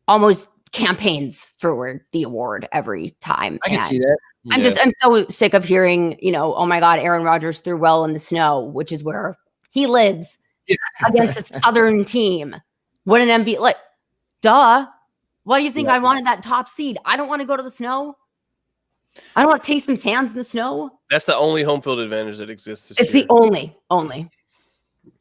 almost campaigns for the award every time. I can see that. I'm so sick of hearing, oh my God, Aaron Rodgers threw well in the snow, which is where he lives against a Southern team. What an MVP. Like, duh. Why do you think I wanted that top seed? I don't want to go to the snow. I don't want to taste some sands in the snow. That's the only home field advantage that exists. It's the only.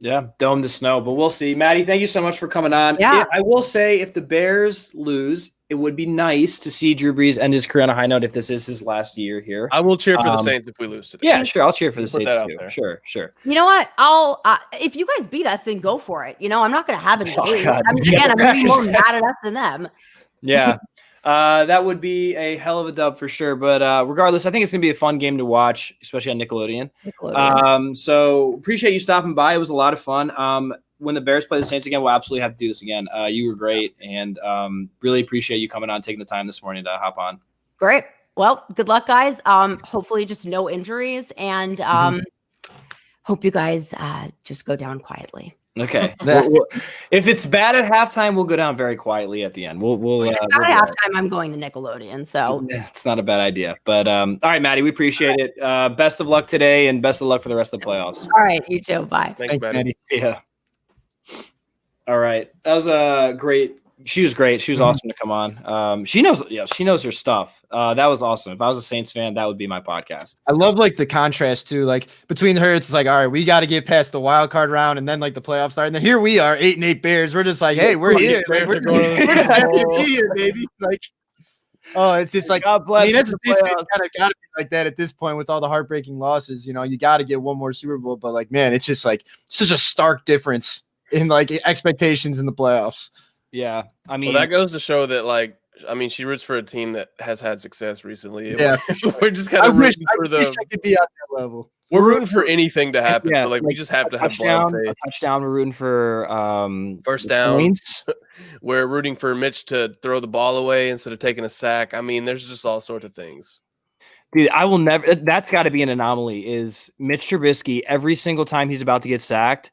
Yeah, dome the snow, but we'll see. Maddie, thank you so much for coming on. Yeah. I will say if the Bears lose, it would be nice to see Drew Brees end his career on a high note if this is his last year here. I will cheer for the Saints if we lose today. Yeah, sure. I'll cheer for the Saints too. Sure. You know what? I'll if you guys beat us, then go for it. I'm not going to have any hate. I'm going to be more mad at us than them. Yeah. That would be a hell of a dub for sure. But regardless, I think it's going to be a fun game to watch, especially on Nickelodeon. So appreciate you stopping by. It was a lot of fun. When the Bears play the Saints again, we'll absolutely have to do this again. You were great, and really appreciate you coming on, taking the time this morning to hop on. Great. Well, good luck, guys. Hopefully just no injuries, and hope you guys just go down quietly. Okay. If it's bad at halftime, we'll go down very quietly at the end. If it's bad at halftime, I'm going to Nickelodeon. So it's not a bad idea. But all right, Maddie, we appreciate it. Best of luck today, and best of luck for the rest of the playoffs. All right, you too. Bye. Thanks, Maddie. Yeah. All right, that was a great. She was great. She was awesome to come on. She knows her stuff. That was awesome. If I was a Saints fan, that would be my podcast. I love like the contrast too. Like between her, it's like, all right, we got to get past the wild card round, and then like the playoffs start, and then here we are, 8-8 Bears. We're just like, hey, we're here. Like, we're just happy to be here, baby. Like, oh, it's just like, God bless. I mean, that's the Saints kind of got to be like that at this point with all the heartbreaking losses. You got to get one more Super Bowl, but like, man, it's just like such a stark difference in like expectations in the playoffs. Yeah, I mean, that goes to show that, she roots for a team that has had success recently. Yeah, we're just kind of rooting for them. I could be at that level. We're rooting for anything to happen, but we just have to have blind faith. Touchdown. We're rooting for first down points. We're rooting for Mitch to throw the ball away instead of taking a sack. I mean, there's just all sorts of things. Dude, I will never. That's got to be an anomaly. Is Mitch Trubisky every single time he's about to get sacked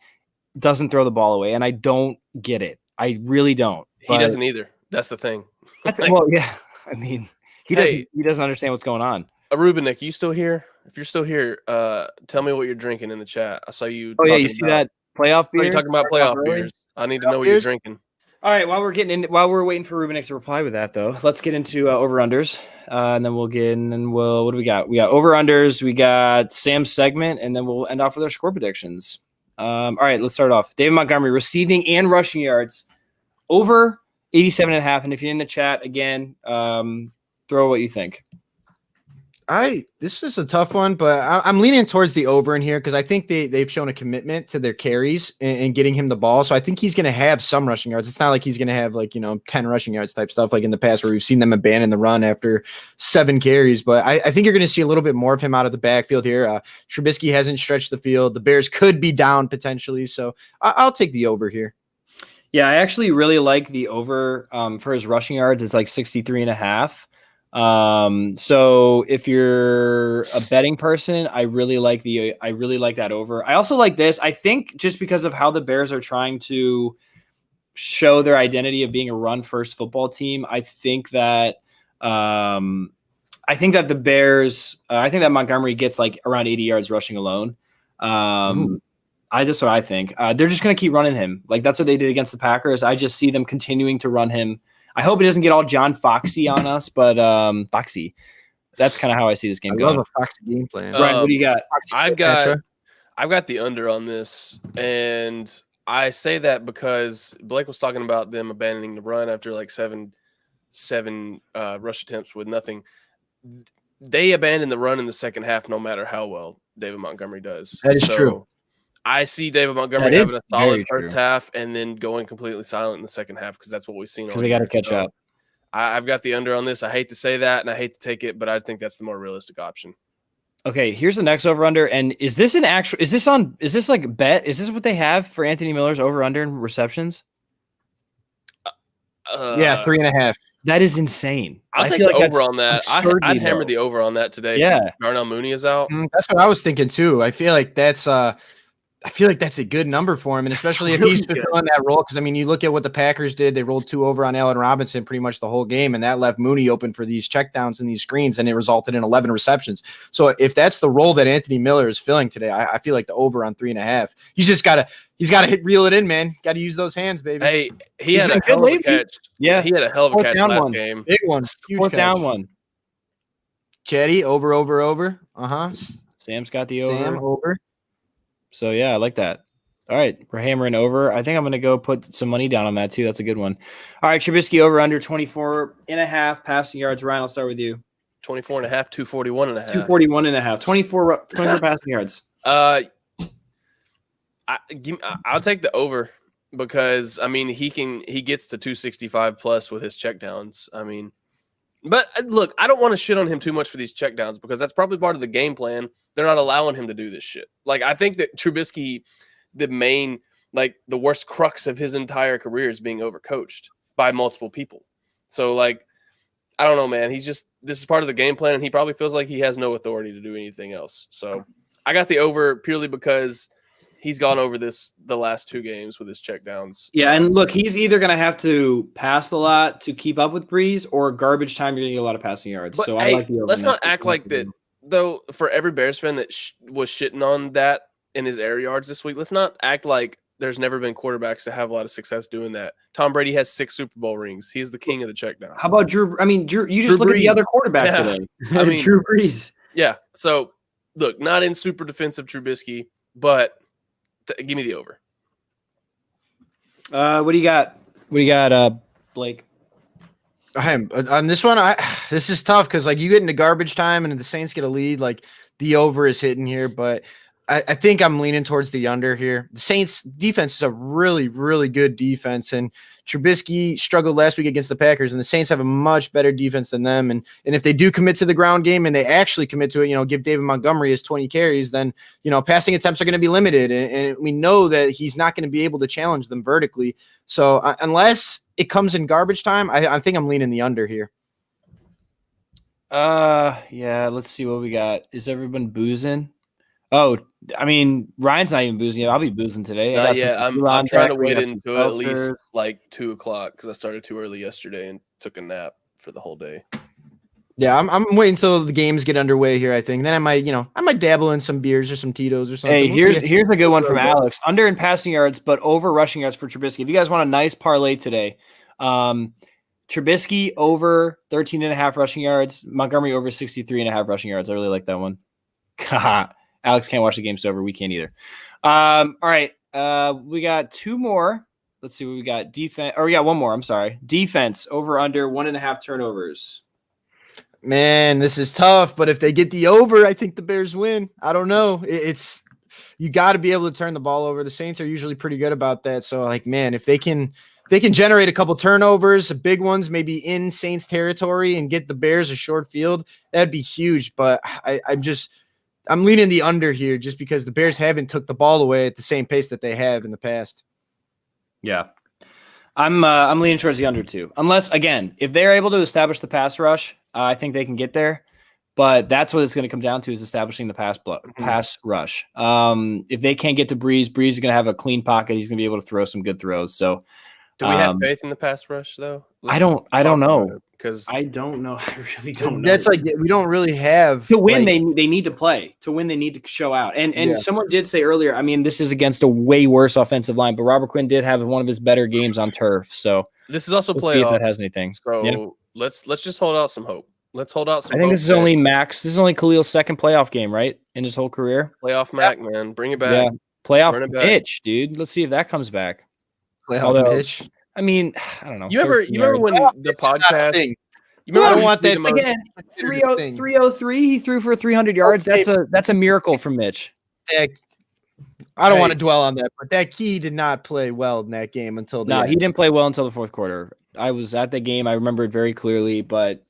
doesn't throw the ball away, and I don't get it. I really don't. He doesn't either. That's the thing. Well, yeah. I mean, he doesn't understand what's going on. Rubenik, you still here? If you're still here, tell me what you're drinking in the chat. I saw you. Oh yeah, you see that playoff beer? You're talking about playoff beers. I need to know what you're drinking. All right. While we're waiting for Rubenik to reply with that, though, let's get into over-unders, and then we'll get in. And what do we got? We got over-unders. We got Sam's segment, and then we'll end off with our score predictions. All right, let's start off. David Montgomery receiving and rushing yards over 87.5. And if you're in the chat again, throw what you think. This is a tough one, but I'm leaning towards the over in here because I think they've shown a commitment to their carries and getting him the ball. So I think he's going to have some rushing yards. It's not like he's going to have 10 rushing yards type stuff like in the past where we've seen them abandon the run after 7 carries. But I think you're going to see a little bit more of him out of the backfield here. Trubisky hasn't stretched the field. The Bears could be down potentially. So I'll take the over here. Yeah, I actually really like the over for his rushing yards. It's like 63.5. So if you're a betting person, I really like that over. I also like this. I think just because of how the Bears are trying to show their identity of being a run first football team, I think that the Bears, I think that Montgomery gets like around 80 yards rushing alone. That's what I think. They're just going to keep running him. Like that's what they did against the Packers. I just see them continuing to run him. I hope it doesn't get all John Foxy on us, but Foxy. That's kind of how I see this game going. I love a Foxy game plan. Brian, what do you got? I've got I've got the under on this, and I say that because Blake was talking about them abandoning the run after like seven rush attempts with nothing. They abandon the run in the second half no matter how well David Montgomery does. That is true. I see David Montgomery having a solid first half and then going completely silent in the second half because that's what we've seen. Because they got to catch up. I've got the under on this. I hate to say that, and I hate to take it, but I think that's the more realistic option. Okay, here's the next over under. And is this like bet? Is this what they have for Anthony Miller's over under in receptions? Yeah, 3.5. That is insane. I take the over on that. I'd hammer the over on that today. Yeah. Since Darnell Mooney is out. That's what I was thinking too. I feel like that's a good number for him, and especially if he's fulfilling that role. Because I mean, you look at what the Packers did; they rolled 2 over on Allen Robinson pretty much the whole game, and that left Mooney open for these checkdowns and these screens, and it resulted in 11 receptions. So if that's the role that Anthony Miller is filling today, I feel like the over on 3.5. He's got to reel it in, man. Got to use those hands, baby. Hey, he had a hell of a catch. Yeah, he had a hell of a catch last game. Big one, huge 4th catch. down one. Chetty over. Sam's got the over. Sam over. So yeah, I like that. All right, we're hammering over. I think I'm going to go put some money down on that too. That's a good one. All right, Trubisky over under 24.5 passing yards. Ryan, I'll start with you. 24.5, 241.5. 241.5. 24 passing yards. I'll take the over because I mean he gets to 265 plus with his checkdowns. I mean, but look, I don't want to shit on him too much for these checkdowns because that's probably part of the game plan. They're not allowing him to do this shit. Like I think that Trubisky, the worst crux of his entire career is being overcoached by multiple people. So like, I don't know, man. This is part of the game plan, and he probably feels like he has no authority to do anything else. So I got the over purely because he's gone over this the last 2 games with his checkdowns. Yeah, and look, he's either going to have to pass a lot to keep up with Breeze, or garbage time you're going to get a lot of passing yards. But so I like the over. Let's not act like that, though. For every Bears fan that was shitting on that in his air yards this week, let's not act like there's never been quarterbacks that have a lot of success doing that. Tom Brady has 6 Super Bowl rings. He's the king of the checkdown. How about Drew? I mean, Drew, you just look at the other quarterback today. I mean, Drew Brees. Yeah. So look, not in super defensive Trubisky, but give me the over. What do you got? Blake? On this one, this is tough because like you get into garbage time and the Saints get a lead, like the over is hitting here, but I think I'm leaning towards the under here. The Saints defense is a really, really good defense, and Trubisky struggled last week against the Packers, and the Saints have a much better defense than them. And if they do commit to the ground game and they actually commit to it, give David Montgomery his 20 carries, then, passing attempts are going to be limited. And we know that he's not going to be able to challenge them vertically. So unless it comes in garbage time, I think I'm leaning the under here. Yeah, let's see what we got. Is everyone boozing? Oh, I mean, Ryan's not even boozing. I'll be boozing today. I'm trying to wait until at least like 2:00 because I started too early yesterday and took a nap for the whole day. Yeah, I'm waiting until the games get underway here. I think then I might dabble in some beers or some Tito's or something. Hey, here's a good one from Alex. Under in passing yards, but over rushing yards for Trubisky. If you guys want a nice parlay today, Trubisky over 13.5 rushing yards, Montgomery over 63.5 rushing yards. I really like that one. Alex can't watch the game sober. We can't either. All right. We got 2 more. Let's see what we got. Defense, or we got 1 more. I'm sorry. Defense over under 1.5 turnovers. Man, this is tough, but if they get the over, I think the Bears win. I don't know. It's you got to be able to turn the ball over. The Saints are usually pretty good about that. So like, man, if they can generate a couple turnovers, big ones, maybe in Saints territory, and get the Bears a short field, that'd be huge. But I'm leaning the under here just because the Bears haven't took the ball away at the same pace that they have in the past. Yeah. I'm leaning towards the under too. Unless, again, if they're able to establish the pass rush, I think they can get there. But that's what it's going to come down to is establishing the pass rush. If they can't get to Breeze is going to have a clean pocket. He's going to be able to throw some good throws. So do we have faith in the pass rush though? I don't know. Because I don't know. I really don't know. That's like we don't really have to win. They need to play. To win, they need to show out. And someone did say earlier. I mean, this is against a way worse offensive line, but Robert Quinn did have one of his better games on turf. So this is also playoffs. playoffs. See if that has anything. So let's just hold out some hope. Let's hold out some I think hope, this is man. only Max. This is only Khalil's second playoff game, right? In his whole career. Playoff Mac, man. Bring it back. Yeah. Playoff Run it back. Mitch, dude. Let's see if that comes back. Playoff Mitch. I mean, I don't know. You remember when the podcast? I don't want that again. 303. He threw for 300 yards. Okay. That's a miracle from Mitch. I don't want to dwell on that, but that key did not play well in that game until the end. He didn't play well until the fourth quarter. I was at the game. I remember it very clearly, but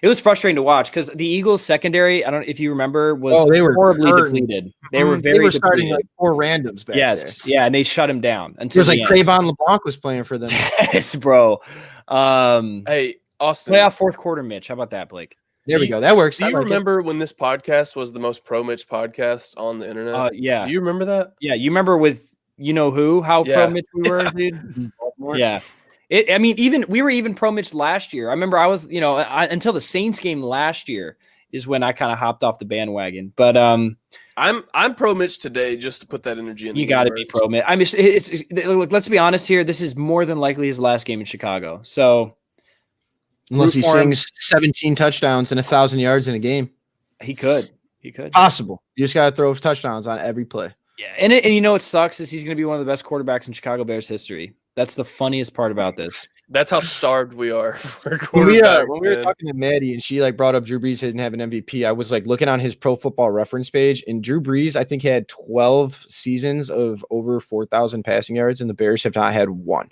it was frustrating to watch because the Eagles secondary, I don't know if you remember, was they were horribly depleted. They were very starting depleted. like 4 randoms back there. Yeah, and they shut him down It until was like Trayvon LeBlanc was playing for them. Yes, bro. Hey, Austin. Playoff fourth quarter, Mitch. How about that, Blake? There we go. That works. Do you remember when this podcast was the most pro Mitch podcast on the internet? Yeah. Do you remember that? Yeah, you remember with how Yeah. pro Mitch we were, dude? Yeah. I mean, we were even pro Mitch last year. I remember I was, until the Saints game last year is when I kind of hopped off the bandwagon. But I'm pro Mitch today just to put that energy in. You got to be pro Mitch. I mean, let's be honest here. This is more than likely his last game in Chicago. So unless he sings 17 touchdowns and 1,000 yards in a game, he could. Possible. You just got to throw touchdowns on every play. Yeah, and what sucks is he's going to be one of the best quarterbacks in Chicago Bears history. That's the funniest part about this. That's how starved we are for when we quarterbacks. were talking to Maddie and she brought up Drew Brees didn't have an MVP, I was looking on his Pro Football Reference page, and Drew Brees I think had 12 seasons of over 4,000 passing yards, and the Bears have not had one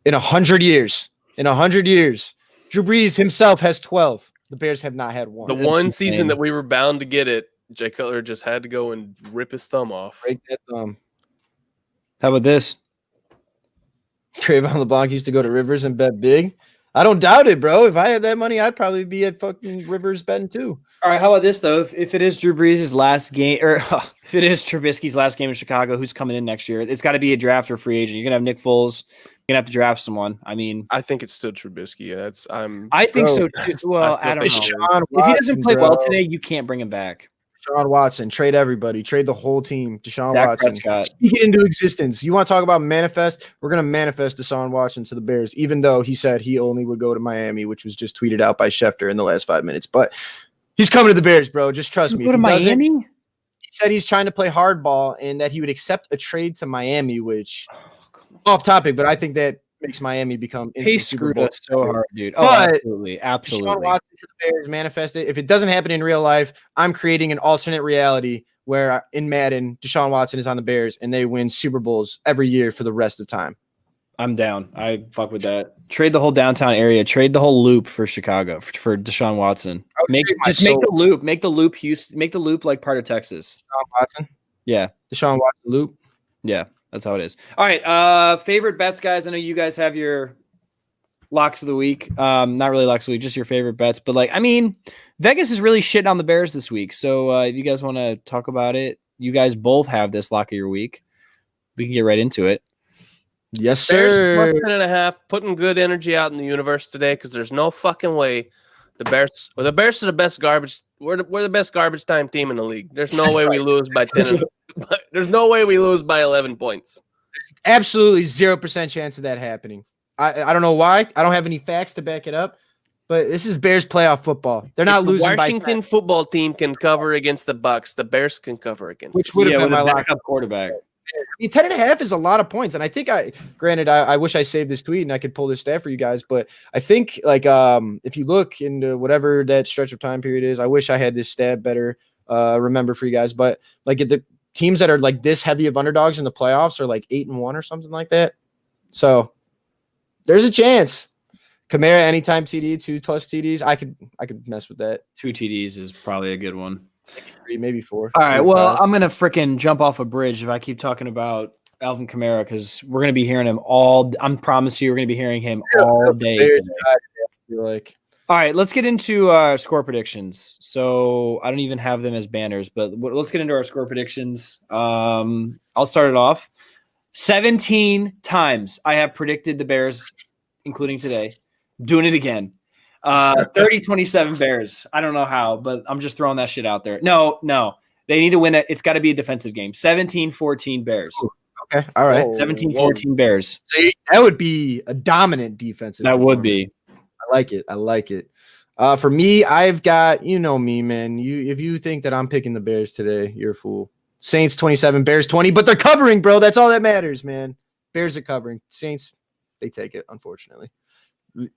in 100 years. In 100 years, Drew Brees himself has 12. The Bears have not had one. The one season that we were bound to get it, Jay Cutler just had to go and rip his thumb off. Break that thumb. How about this? Trayvon LeBlanc used to go to Rivers and bet big. I don't doubt it, bro. If I had that money, I'd probably be at fucking Rivers betting too. All right, how about this though? If it is Drew Brees' last game, or if it is Trubisky's last game in Chicago, who's coming in next year? It's got to be a draft or free agent. You're gonna have Nick Foles. You're gonna have to draft someone. I mean, I think it's still Trubisky. I think so too. Well, I don't know. If he doesn't play well today, you can't bring him back. Deshaun Watson, trade everybody, trade the whole team. Deshaun Watson, Prescott. Speak it into existence. You want to talk about manifest? We're going to manifest Deshaun Watson to the Bears, even though he said he only would go to Miami, which was just tweeted out by Schefter in the last 5 minutes. But he's coming to the Bears, bro. Just trust me. Go to Miami? He said he's trying to play hardball and that he would accept a trade to Miami, which off topic, but I think that makes Miami become he screwed us so hard, dude. Oh, but absolutely. Deshaun Watson to the Bears manifested. If it doesn't happen in real life, I'm creating an alternate reality where in Madden, Deshaun Watson is on the Bears and they win Super Bowls every year for the rest of time. I'm down. I fuck with that. Trade the whole downtown area. Trade the whole loop for Chicago for Deshaun Watson. Make the loop. Make the loop Houston. Make the loop like part of Texas. Deshaun Watson. Yeah. Deshaun Watson loop. Yeah. That's how it is. All right. Favorite bets, guys. I know you guys have your locks of the week. Not really locks of the week, just your favorite bets. But Vegas is really shitting on the Bears this week. So if you guys want to talk about it, you guys both have this lock of your week. We can get right into it. Yes, Bears sir. plus 10.5, putting good energy out in the universe today because there's no fucking way the Bears are the best garbage. We're the best garbage time team in the league. There's no way we lose by 10. There's no way we lose by 11 points. Absolutely 0% chance of that happening. I don't know why. I don't have any facts to back it up, but this is Bears playoff football. They're not losing. The Washington football team can cover against the Bucks. The Bears can cover against. Which would have been my backup quarterback. I mean, 10.5 is a lot of points. And I think I wish I saved this tweet and I could pull this stat for you guys, but I think if you look into whatever that stretch of time period is, I wish I had this stat better remember for you guys, but the teams that are this heavy of underdogs in the playoffs are 8-1 or something like that. So there's a chance. Kamara anytime TD, 2+ TDs. I could mess with that. 2 TDs is probably a good one. 3, maybe 4. All right. Well, I'm gonna freaking jump off a bridge if I keep talking about Alvin Kamara because we're gonna be hearing him all. I'm promise you, we're gonna be hearing him all day today. All right, let's get into score predictions. So I don't even have them as banners, but let's get into our score predictions. I'll start it off. 17 times I have predicted the Bears, including today. Doing it again. 30-27 Bears. I don't know how, but I'm just throwing that shit out there. No. They need to win it. It's got to be a defensive game. 17-14 Bears. Okay. All right. 17-14 Bears. So that would be a dominant defensive. That would be. I like it. For me, I've got, you know me, man. If you think that I'm picking the Bears today, you're a fool. Saints 27, Bears 20, but they're covering, bro. That's all that matters, man. Bears are covering. Saints, they take it, unfortunately. Boo.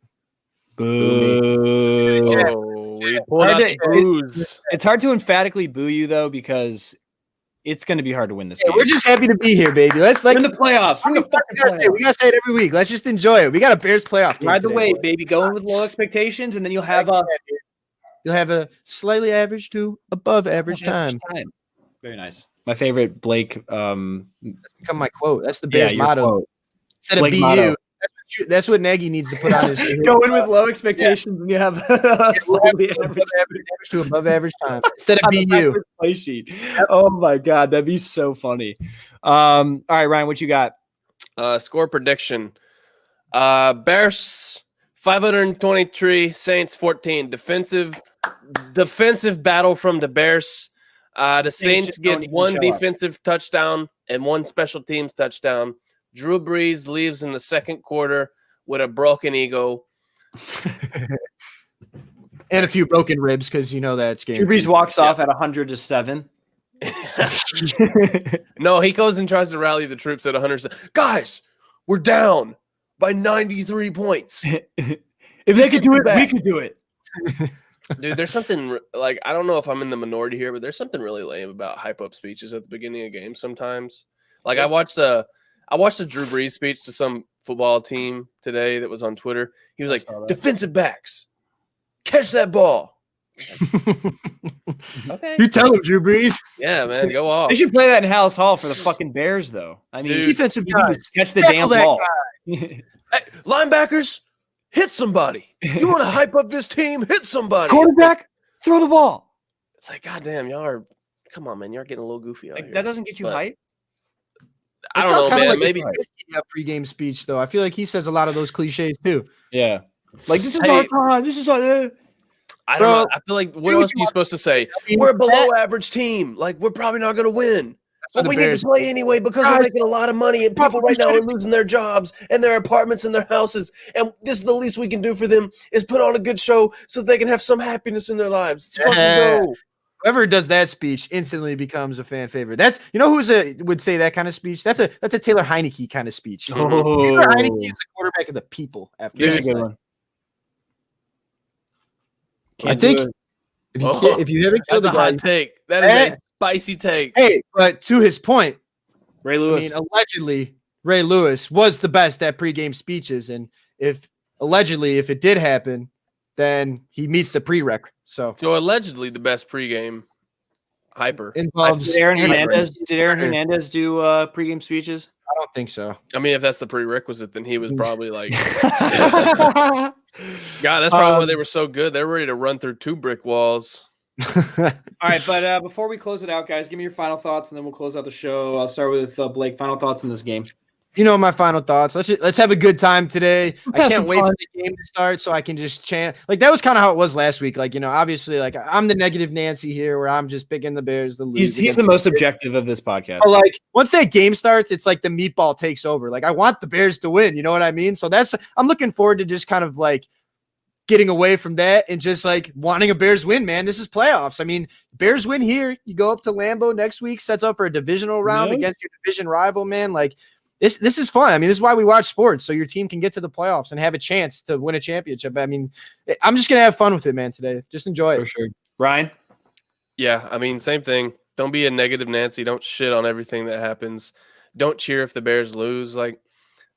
Oh, we pulled out the booze. It's hard to emphatically boo you though, because it's going to be hard to win this game. We're just happy to be here, baby. Let's in the playoffs. We gotta say it every week. Let's just enjoy it. We got a Bears playoff game. Ride the wave, baby. Go in with low expectations, and then you'll have a slightly average to above average time. Very nice. My favorite Blake. That's become my quote. That's the Bears motto. Quote. Instead of BU. That's what Nagy needs to put on his. Go in with low expectations, and you have slightly average to above average time instead of BU. Play sheet. Oh my god, that'd be so funny. All right, Ryan, what you got? Score prediction. Bears 523, Saints 14. Defensive battle from the Bears. The Saints get one defensive touchdown and one special teams touchdown. Drew Brees leaves in the second quarter with a broken ego. And a few broken ribs, because you know that's game. Drew Brees walks off at 100-7. No, he goes and tries to rally the troops at 100. Guys, we're down by 93 points. If they could do it, we could do it. Dude, there's something like, I don't know if I'm in the minority here, but there's something really lame about hype up speeches at the beginning of games sometimes. Like I watched a Drew Brees speech to some football team today that was on Twitter. He was like, defensive backs, catch that ball. Okay. You tell him, Drew Brees. Yeah, man, go off. They should play that in Hallis Hall for the fucking Bears, though. I mean, defensive guys, catch the damn ball. Hey, linebackers, hit somebody. You want to hype up this team? Hit somebody. Quarterback, throw the ball. It's like, goddamn, y'all are, come on, man. You're getting a little goofy out here. That doesn't get you hype? I don't know, man. Like maybe a pregame speech, though. I feel like he says a lot of those cliches, too. Yeah. Like, this is our time. This is our... I don't know. I feel like, what else are you supposed to say? We're a below average team. Like, we're probably not going to win. But we need to play anyway because we're making a lot of money and people right now are losing their jobs and their apartments and their houses. And this is the least we can do for them is put on a good show so they can have some happiness in their lives. Let's fucking go. Whoever does that speech instantly becomes a fan favorite. That's, you know, would say that kind of speech. That's a Taylor Heineke kind of speech. Oh. Taylor Heineke is the quarterback of the people. After Here's a good one. I think if you haven't killed the guy, hot take. That is a spicy take. Hey, but to his point, Ray Lewis. I mean, allegedly, Ray Lewis was the best at pregame speeches, and if it did happen, then he meets the prereq. So allegedly, the best pregame hyper involves Did Aaron Hernandez do pregame speeches? I don't think so. I mean, if that's the prerequisite, then he was probably like, God, that's probably why they were so good. They're ready to run through 2 brick walls. All right, but before we close it out, guys, give me your final thoughts, and then we'll close out the show. I'll start with Blake. Final thoughts in this game. You know my final thoughts. Let's have a good time today. I can't wait for the game to start so I can just chant. Like that was kind of how it was last week. Like, you know, obviously, like I'm the negative Nancy here, where I'm just picking the Bears to lose. He's the most objective of this podcast. But like once that game starts, it's like the meatball takes over. Like I want the Bears to win. You know what I mean? So I'm looking forward to just kind of like getting away from that and just like wanting a Bears win, man. This is playoffs. I mean, Bears win here. You go up to Lambeau next week, sets up for a divisional round against your division rival, man. Like. This is fun. I mean, this is why we watch sports, so your team can get to the playoffs and have a chance to win a championship. I mean, I'm just going to have fun with it, man, today. Just enjoy it. For sure. Ryan? Yeah, I mean, same thing. Don't be a negative Nancy. Don't shit on everything that happens. Don't cheer if the Bears lose. Like,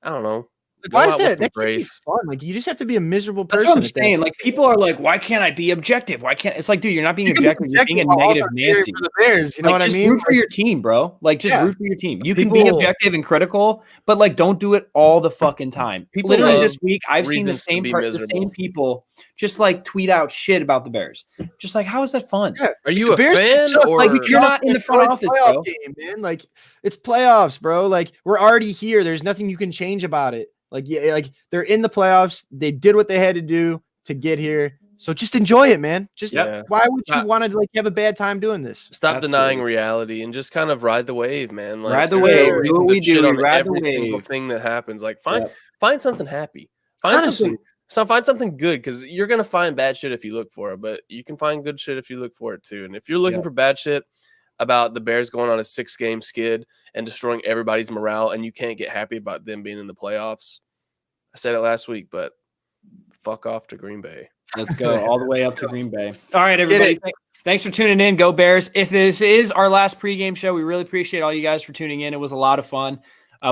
I don't know. Like, why is that? That can't be fun. Like, you just have to be a miserable person. That's what I'm saying. Like, people are like, why can't I be objective? Why can't? It's like, dude, you're not being objective. You're being a negative Nancy. For the Bears, you know what I mean? Just root for your team, bro. Like, just root for your team. You can be objective and critical, but like, don't do it all the fucking time. People literally this week, I've seen the same people just like tweet out shit about the Bears. Just like, how is that fun? Yeah. Are you a fan or like you're not in the front office, bro? Game, man. Like, it's playoffs, bro. Like, we're already here. There's nothing you can change about it. Like, yeah, like they're in the playoffs. They did what they had to do to get here. So just enjoy it, man. Just why would you want to like have a bad time doing this? Stop denying reality and just kind of ride the wave, man. Like, ride the wave. Do what we do. Ride every single thing that happens. Like find something happy. Find So find something good, because you're gonna find bad shit if you look for it, but you can find good shit if you look for it too. And if you're looking for bad shit about the Bears going on a 6-game skid and destroying everybody's morale, and you can't get happy about them being in the playoffs, I said it last week, but fuck off to Green Bay. Let's go all the way up to Green Bay. All right, everybody. Thanks for tuning in. Go Bears. If this is our last pregame show, we really appreciate all you guys for tuning in. It was a lot of fun.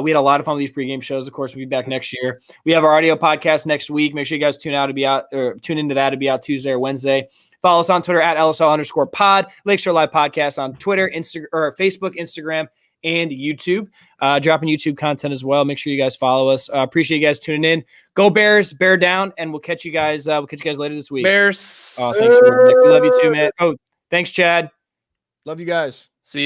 We had a lot of fun with these pregame shows. Of course, we'll be back next year. We have our audio podcast next week. Make sure you guys tune into that to be out Tuesday or Wednesday. Follow us on Twitter at LSL_pod. Lakeshore Live Podcast on Twitter, Facebook, Instagram, and YouTube. Dropping YouTube content as well. Make sure you guys follow us. Appreciate you guys tuning in. Go Bears, bear down, and we'll catch you guys. Later this week. Bears. Oh, thanks, Nick. We love you too, man. Oh, thanks, Chad. Love you guys. See you.